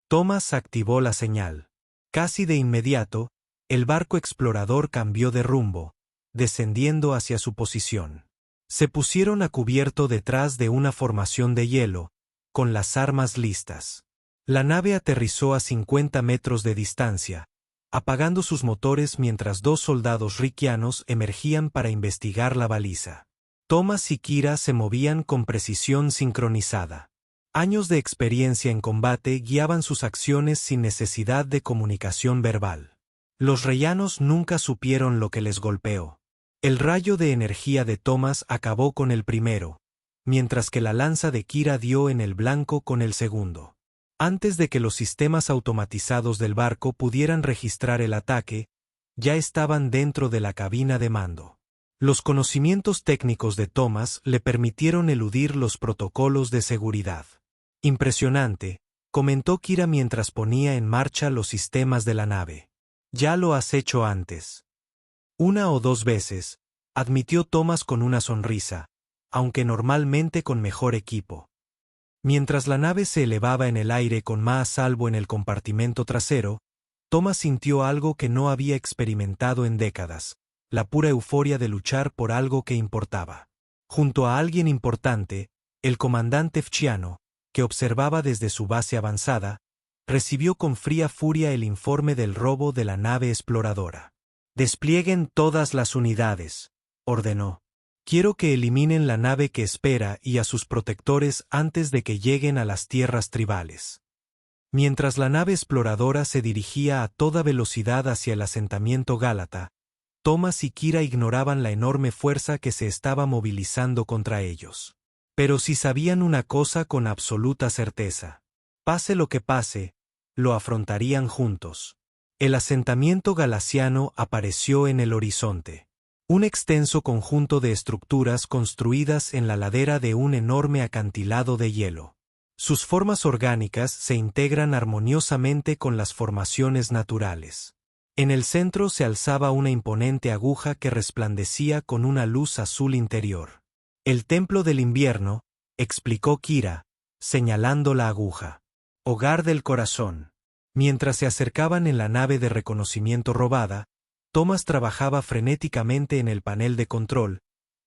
Thomas activó la señal. Casi de inmediato, el barco explorador cambió de rumbo, descendiendo hacia su posición. Se pusieron a cubierto detrás de una formación de hielo, con las armas listas. La nave aterrizó a 50 metros de distancia, apagando sus motores mientras dos soldados riquianos emergían para investigar la baliza. Thomas y Kira se movían con precisión sincronizada. Años de experiencia en combate guiaban sus acciones sin necesidad de comunicación verbal. Los reyanos nunca supieron lo que les golpeó. El rayo de energía de Thomas acabó con el primero, mientras que la lanza de Kira dio en el blanco con el segundo. Antes de que los sistemas automatizados del barco pudieran registrar el ataque, ya estaban dentro de la cabina de mando. Los conocimientos técnicos de Thomas le permitieron eludir los protocolos de seguridad. Impresionante, comentó Kira mientras ponía en marcha los sistemas de la nave. Ya lo has hecho antes. Una o dos veces, admitió Thomas con una sonrisa, aunque normalmente con mejor equipo. Mientras la nave se elevaba en el aire con Ma a salvo en el compartimento trasero, Thomas sintió algo que no había experimentado en décadas, la pura euforia de luchar por algo que importaba. Junto a alguien importante, el comandante Fchiano, que observaba desde su base avanzada, recibió con fría furia el informe del robo de la nave exploradora. «Desplieguen todas las unidades», ordenó. «Quiero que eliminen la nave que espera y a sus protectores antes de que lleguen a las tierras tribales». Mientras la nave exploradora se dirigía a toda velocidad hacia el asentamiento gálata, Thomas y Kira ignoraban la enorme fuerza que se estaba movilizando contra ellos. Pero sí sabían una cosa con absoluta certeza. Pase lo que pase, lo afrontarían juntos. El asentamiento galaciano apareció en el horizonte. Un extenso conjunto de estructuras construidas en la ladera de un enorme acantilado de hielo. Sus formas orgánicas se integran armoniosamente con las formaciones naturales. En el centro se alzaba una imponente aguja que resplandecía con una luz azul interior. «El templo del invierno», explicó Kira, señalando la aguja. «Hogar del corazón». Mientras se acercaban en la nave de reconocimiento robada, Thomas trabajaba frenéticamente en el panel de control,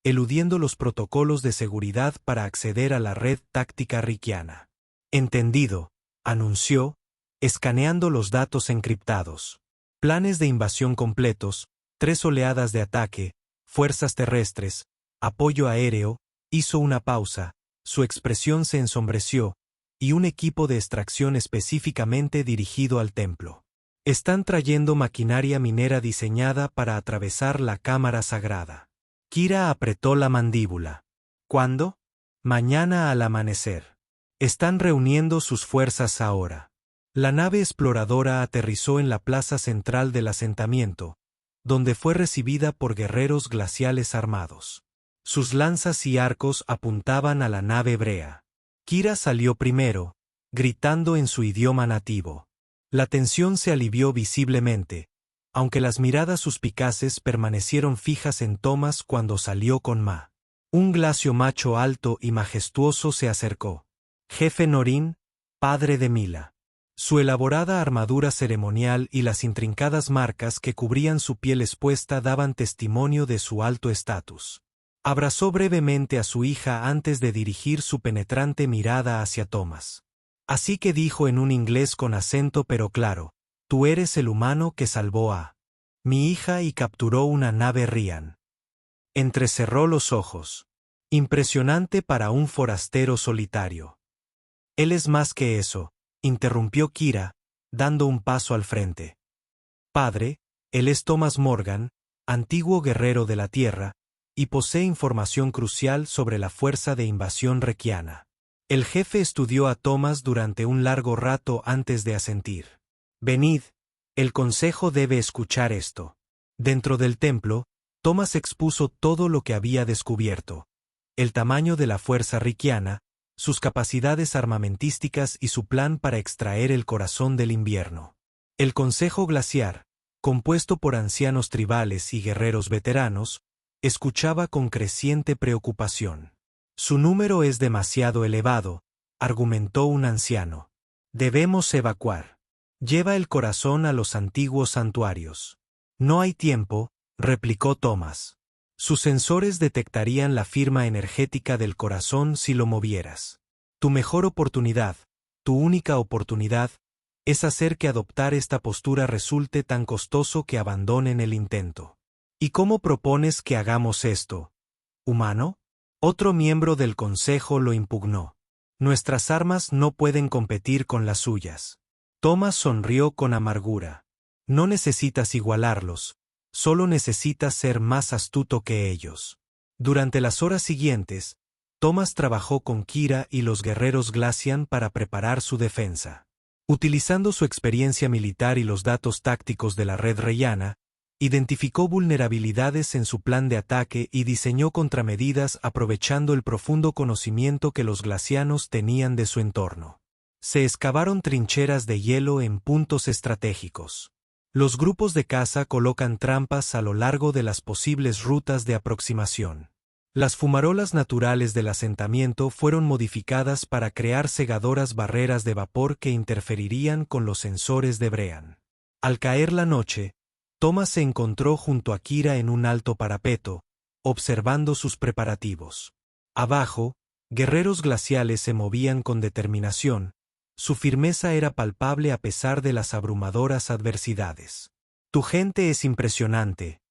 eludiendo los protocolos de seguridad para acceder a la red táctica riquiana. «Entendido», anunció, escaneando los datos encriptados. Planes de invasión completos, 3 oleadas de ataque, fuerzas terrestres, apoyo aéreo. Hizo una pausa, su expresión se ensombreció, y un equipo de extracción específicamente dirigido al templo. «Están trayendo maquinaria minera diseñada para atravesar la cámara sagrada». Kira apretó la mandíbula. «¿Cuándo?» «Mañana al amanecer. Están reuniendo sus fuerzas ahora». La nave exploradora aterrizó en la plaza central del asentamiento, donde fue recibida por guerreros glaciales armados. Sus lanzas y arcos apuntaban a la nave hebrea. Kira salió primero, gritando en su idioma nativo. La tensión se alivió visiblemente, aunque las miradas suspicaces permanecieron fijas en Thomas cuando salió con Ma. Un glacio macho alto y majestuoso se acercó. Jefe Norín, padre de Mila. Su elaborada armadura ceremonial y las intrincadas marcas que cubrían su piel expuesta daban testimonio de su alto estatus. Abrazó brevemente a su hija antes de dirigir su penetrante mirada hacia Thomas. Así que dijo en un inglés con acento pero claro: «Tú eres el humano que salvó a mi hija y capturó una nave Ryan». Entrecerró los ojos. Impresionante para un forastero solitario. Él es más que eso, interrumpió Kira, dando un paso al frente. Padre, él es Thomas Morgan, antiguo guerrero de la Tierra, y posee información crucial sobre la fuerza de invasión requiana. El jefe estudió a Thomas durante un largo rato antes de asentir. Venid, el consejo debe escuchar esto. Dentro del templo, Thomas expuso todo lo que había descubierto: el tamaño de la fuerza riquiana, sus capacidades armamentísticas y su plan para extraer el corazón del invierno. El Consejo Glaciar, compuesto por ancianos tribales y guerreros veteranos, escuchaba con creciente preocupación. Su número es demasiado elevado, argumentó un anciano. Debemos evacuar. Lleva el corazón a los antiguos santuarios. No hay tiempo, replicó Thomas. Sus sensores detectarían la firma energética del corazón si lo movieras. Tu mejor oportunidad, tu única oportunidad, es hacer que adoptar esta postura resulte tan costoso que abandonen el intento. ¿Y cómo propones que hagamos esto, humano? Otro miembro del consejo lo impugnó. Nuestras armas no pueden competir con las suyas. Thomas sonrió con amargura. No necesitas igualarlos. Solo necesitas ser más astuto que ellos. Durante las horas siguientes, Thomas trabajó con Kira y los guerreros Glacian para preparar su defensa. Utilizando su experiencia militar y los datos tácticos de la red reyana, identificó vulnerabilidades en su plan de ataque y diseñó contramedidas aprovechando el profundo conocimiento que los glacianos tenían de su entorno. Se excavaron trincheras de hielo en puntos estratégicos. Los grupos de caza colocan trampas a lo largo de las posibles rutas de aproximación. Las fumarolas naturales del asentamiento fueron modificadas para crear cegadoras barreras de vapor que interferirían con los sensores de Brean. Al caer la noche, Thomas se encontró junto a Kira en un alto parapeto, observando sus preparativos. Abajo, guerreros glaciales se movían con determinación. Su firmeza era palpable a pesar de las abrumadoras adversidades. Tu gente es impresionante,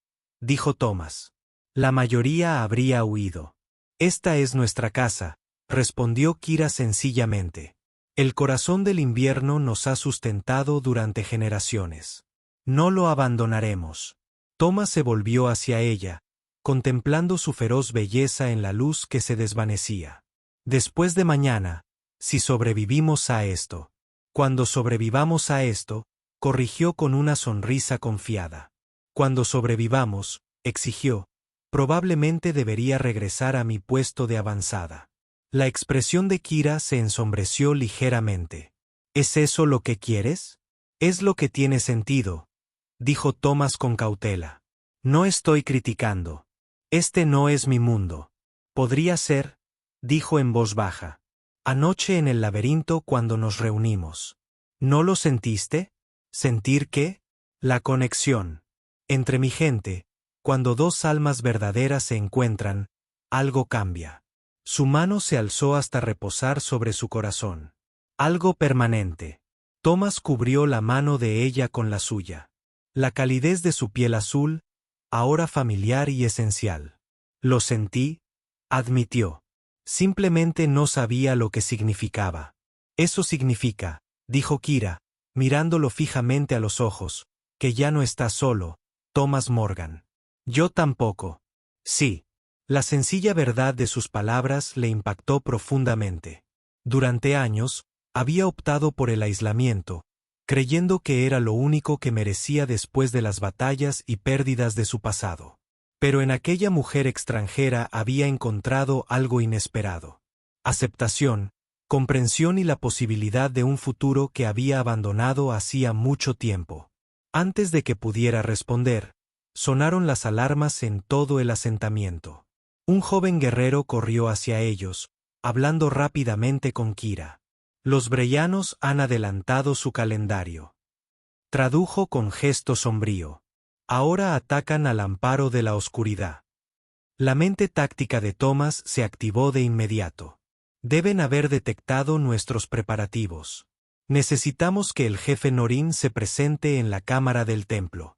dijo Thomas. La mayoría habría huido. Esta es nuestra casa, respondió Kira sencillamente. El corazón del invierno nos ha sustentado durante generaciones. No lo abandonaremos. Thomas se volvió hacia ella, contemplando su feroz belleza en la luz que se desvanecía. Después de mañana, si sobrevivimos a esto. Cuando sobrevivamos a esto, corrigió con una sonrisa confiada. Cuando sobrevivamos, exigió, probablemente debería regresar a mi puesto de avanzada. La expresión de Kira se ensombreció ligeramente. ¿Es eso lo que quieres? Es lo que tiene sentido, dijo Thomas con cautela. No estoy criticando. Este no es mi mundo. Podría ser, dijo en voz baja. Anoche en el laberinto cuando nos reunimos. ¿No lo sentiste? ¿Sentir qué? La conexión. Entre mi gente, cuando dos almas verdaderas se encuentran, algo cambia. Su mano se alzó hasta reposar sobre su corazón. Algo permanente. Thomas cubrió la mano de ella con la suya. La calidez de su piel azul, ahora familiar y esencial. Lo sentí, admitió. Simplemente no sabía lo que significaba. Eso significa, dijo Kira, mirándolo fijamente a los ojos, que ya no está solo, Thomas Morgan. Yo tampoco. Sí. La sencilla verdad de sus palabras le impactó profundamente. Durante años, había optado por el aislamiento, creyendo que era lo único que merecía después de las batallas y pérdidas de su pasado. Pero en aquella mujer extranjera había encontrado algo inesperado. Aceptación, comprensión y la posibilidad de un futuro que había abandonado hacía mucho tiempo. Antes de que pudiera responder, sonaron las alarmas en todo el asentamiento. Un joven guerrero corrió hacia ellos, hablando rápidamente con Kira. Los Breyanos han adelantado su calendario. Tradujo con gesto sombrío. Ahora atacan al amparo de la oscuridad. La mente táctica de Thomas se activó de inmediato. Deben haber detectado nuestros preparativos. Necesitamos que el jefe Norin se presente en la cámara del templo.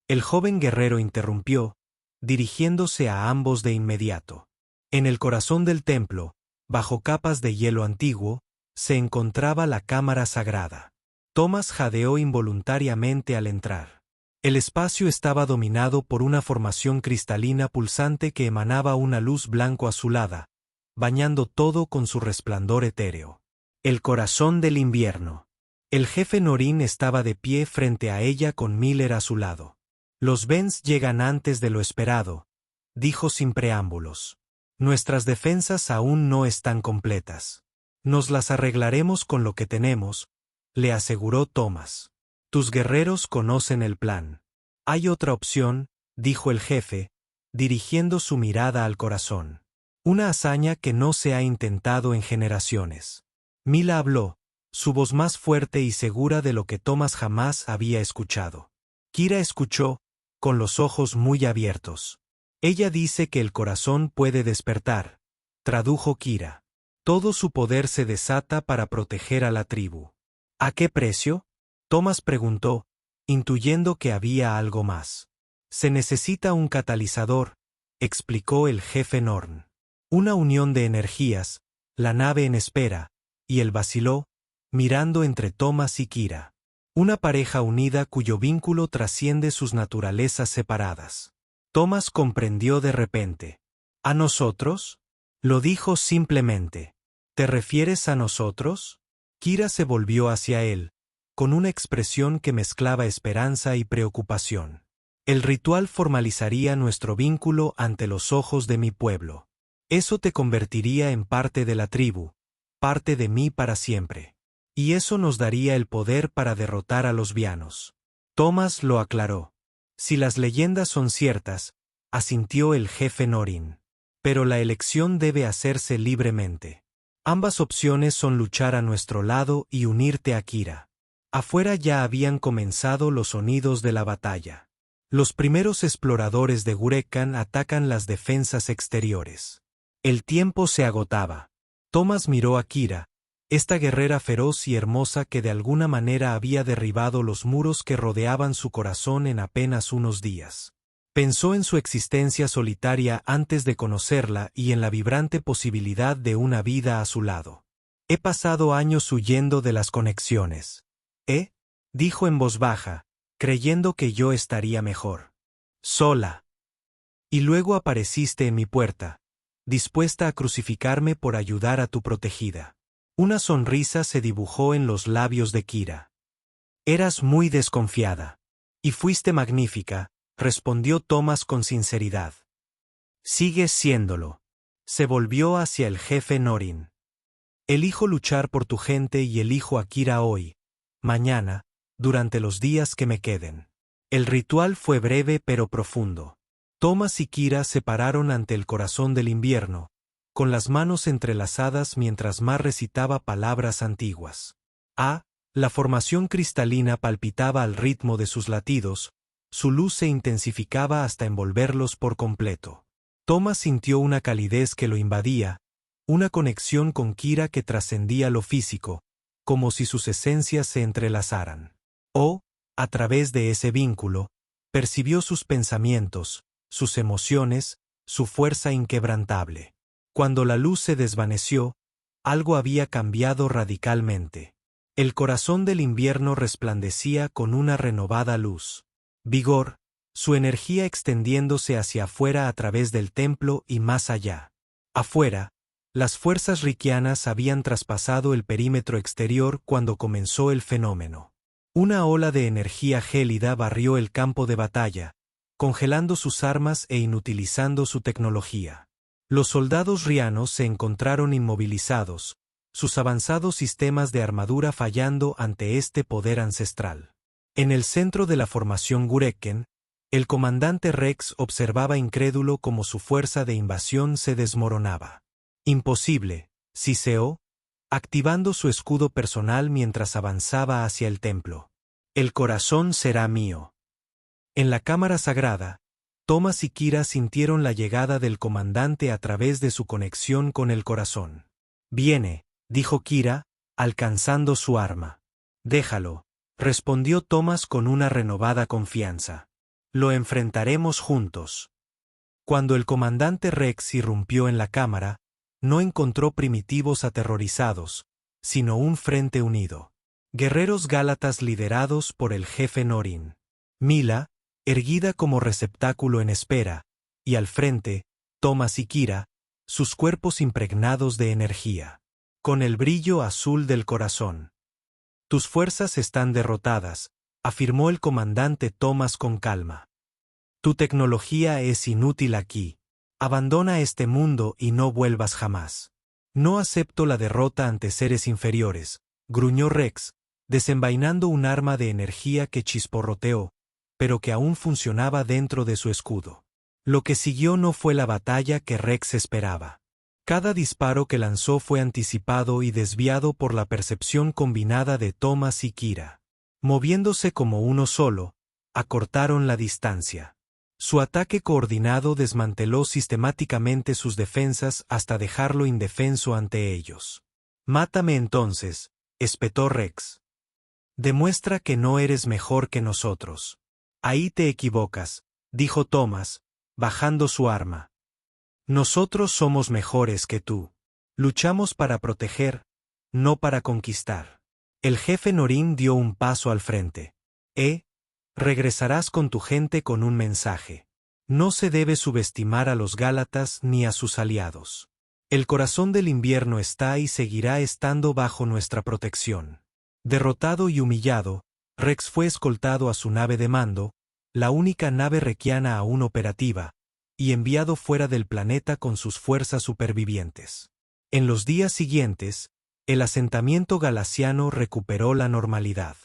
El joven guerrero interrumpió, dirigiéndose a ambos de inmediato. En el corazón del templo, bajo capas de hielo antiguo, se encontraba la cámara sagrada. Thomas jadeó involuntariamente al entrar. El espacio estaba dominado por una formación cristalina pulsante que emanaba una luz blanco-azulada, bañando todo con su resplandor etéreo. El corazón del invierno. El jefe Norin estaba de pie frente a ella con Miller a su lado. Los Vents llegan antes de lo esperado, dijo sin preámbulos. Nuestras defensas aún no están completas. Nos las arreglaremos con lo que tenemos, le aseguró Thomas. Tus guerreros conocen el plan. Hay otra opción, dijo el jefe, dirigiendo su mirada al corazón. Una hazaña que no se ha intentado en generaciones. Mila habló, su voz más fuerte y segura de lo que Thomas jamás había escuchado. Kira escuchó, con los ojos muy abiertos. Ella dice que el corazón puede despertar, tradujo Kira. Todo su poder se desata para proteger a la tribu. ¿A qué precio? Thomas preguntó, intuyendo que había algo más. Se necesita un catalizador, explicó el jefe Norn. Una unión de energías, la nave en espera, y él vaciló, mirando entre Thomas y Kira. Una pareja unida cuyo vínculo trasciende sus naturalezas separadas. Thomas comprendió de repente. ¿A nosotros? Lo dijo simplemente. ¿Te refieres a nosotros? Kira se volvió hacia él, con una expresión que mezclaba esperanza y preocupación. El ritual formalizaría nuestro vínculo ante los ojos de mi pueblo. Eso te convertiría en parte de la tribu, parte de mí para siempre. Y eso nos daría el poder para derrotar a los vianos. Thomas lo aclaró. Si las leyendas son ciertas, asintió el jefe Norin. Pero la elección debe hacerse libremente. Ambas opciones son luchar a nuestro lado y unirte a Kira. Afuera ya habían comenzado los sonidos de la batalla. Los primeros exploradores de Gurekan atacan las defensas exteriores. El tiempo se agotaba. Thomas miró a Kira, esta guerrera feroz y hermosa que de alguna manera había derribado los muros que rodeaban su corazón en apenas unos días. Pensó en su existencia solitaria antes de conocerla y en la vibrante posibilidad de una vida a su lado. He pasado años huyendo de las conexiones. Dijo en voz baja, creyendo que yo estaría mejor. Sola. Y luego apareciste en mi puerta, dispuesta a crucificarme por ayudar a tu protegida. Una sonrisa se dibujó en los labios de Kira. Eras muy desconfiada. Y fuiste magnífica, respondió Thomas con sinceridad. Sigues siéndolo. Se volvió hacia el jefe Norin. Elijo luchar por tu gente y elijo a Kira hoy, mañana, durante los días que me queden. El ritual fue breve pero profundo. Thomas y Kira se pararon ante el corazón del invierno, con las manos entrelazadas mientras Mar recitaba palabras antiguas. La formación cristalina palpitaba al ritmo de sus latidos, su luz se intensificaba hasta envolverlos por completo. Thomas sintió una calidez que lo invadía, una conexión con Kira que trascendía lo físico, como si sus esencias se entrelazaran. A través de ese vínculo, percibió sus pensamientos, sus emociones, su fuerza inquebrantable. Cuando la luz se desvaneció, algo había cambiado radicalmente. El corazón del invierno resplandecía con una renovada luz. Vigor, su energía extendiéndose hacia afuera a través del templo y más allá. Afuera, las fuerzas riquianas habían traspasado el perímetro exterior cuando comenzó el fenómeno. Una ola de energía gélida barrió el campo de batalla, congelando sus armas e inutilizando su tecnología. Los soldados rianos se encontraron inmovilizados, sus avanzados sistemas de armadura fallando ante este poder ancestral. En el centro de la formación Gurekken, el comandante Rex observaba incrédulo cómo su fuerza de invasión se desmoronaba. Imposible, siseó, activando su escudo personal mientras avanzaba hacia el templo. El corazón será mío. En la cámara sagrada, Thomas y Kira sintieron la llegada del comandante a través de su conexión con el corazón. Viene, dijo Kira, alcanzando su arma. Déjalo, respondió Thomas con una renovada confianza. Lo enfrentaremos juntos. Cuando el comandante Rex irrumpió en la cámara, no encontró primitivos aterrorizados, sino un frente unido. Guerreros gálatas liderados por el jefe Norin. Mila, erguida como receptáculo en espera, y al frente, Thomas y Kira, sus cuerpos impregnados de energía. Con el brillo azul del corazón. Tus fuerzas están derrotadas, afirmó el comandante Thomas con calma. Tu tecnología es inútil aquí. Abandona este mundo y no vuelvas jamás. No acepto la derrota ante seres inferiores, gruñó Rex, desenvainando un arma de energía que chisporroteó, pero que aún funcionaba dentro de su escudo. Lo que siguió no fue la batalla que Rex esperaba. Cada disparo que lanzó fue anticipado y desviado por la percepción combinada de Thomas y Kira. Moviéndose como uno solo, acortaron la distancia. Su ataque coordinado desmanteló sistemáticamente sus defensas hasta dejarlo indefenso ante ellos. Mátame entonces, espetó Rex. Demuestra que no eres mejor que nosotros. Ahí te equivocas, dijo Thomas, bajando su arma. Nosotros somos mejores que tú. Luchamos para proteger, no para conquistar. El jefe Norin dio un paso al frente. Regresarás con tu gente con un mensaje. No se debe subestimar a los gálatas ni a sus aliados. El corazón del invierno está y seguirá estando bajo nuestra protección. Derrotado y humillado, Rex fue escoltado a su nave de mando, la única nave requiana aún operativa, y enviado fuera del planeta con sus fuerzas supervivientes. En los días siguientes, el asentamiento galasiano recuperó la normalidad.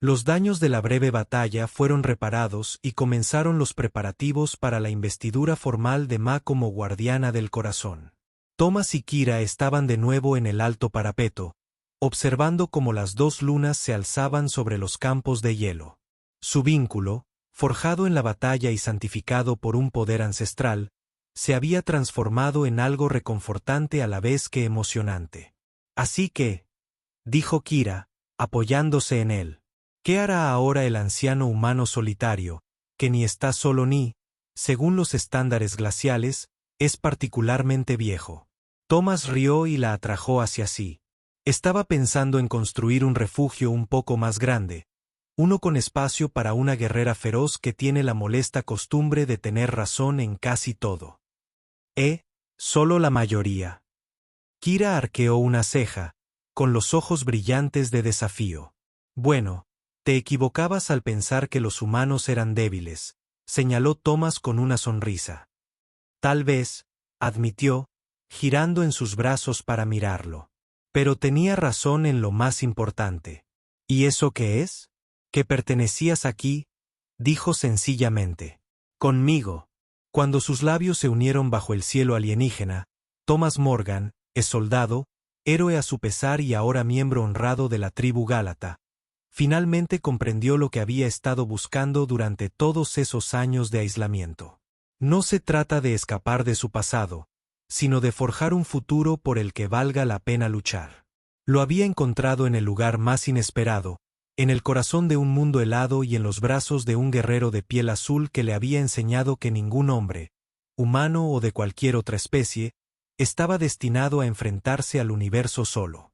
Los daños de la breve batalla fueron reparados y comenzaron los preparativos para la investidura formal de Ma como guardiana del corazón. Thomas y Kira estaban de nuevo en el alto parapeto, observando cómo las dos lunas se alzaban sobre los campos de hielo. Su vínculo, forjado en la batalla y santificado por un poder ancestral, se había transformado en algo reconfortante a la vez que emocionante. Así que, dijo Kira, apoyándose en él, ¿qué hará ahora el anciano humano solitario, que ni está solo ni, según los estándares glaciales, es particularmente viejo? Thomas rió y la atrajo hacia sí. Estaba pensando en construir un refugio un poco más grande, uno con espacio para una guerrera feroz que tiene la molesta costumbre de tener razón en casi todo. Solo la mayoría. Kira arqueó una ceja, con los ojos brillantes de desafío. Bueno, te equivocabas al pensar que los humanos eran débiles, señaló Thomas con una sonrisa. Tal vez, admitió, girando en sus brazos para mirarlo. Pero tenía razón en lo más importante. ¿Y eso qué es? Que pertenecías aquí, dijo sencillamente. Conmigo. Cuando sus labios se unieron bajo el cielo alienígena, Thomas Morgan, es soldado, héroe a su pesar y ahora miembro honrado de la tribu gálata, finalmente comprendió lo que había estado buscando durante todos esos años de aislamiento. No se trata de escapar de su pasado, sino de forjar un futuro por el que valga la pena luchar. Lo había encontrado en el lugar más inesperado, en el corazón de un mundo helado y en los brazos de un guerrero de piel azul que le había enseñado que ningún hombre, humano o de cualquier otra especie, estaba destinado a enfrentarse al universo solo.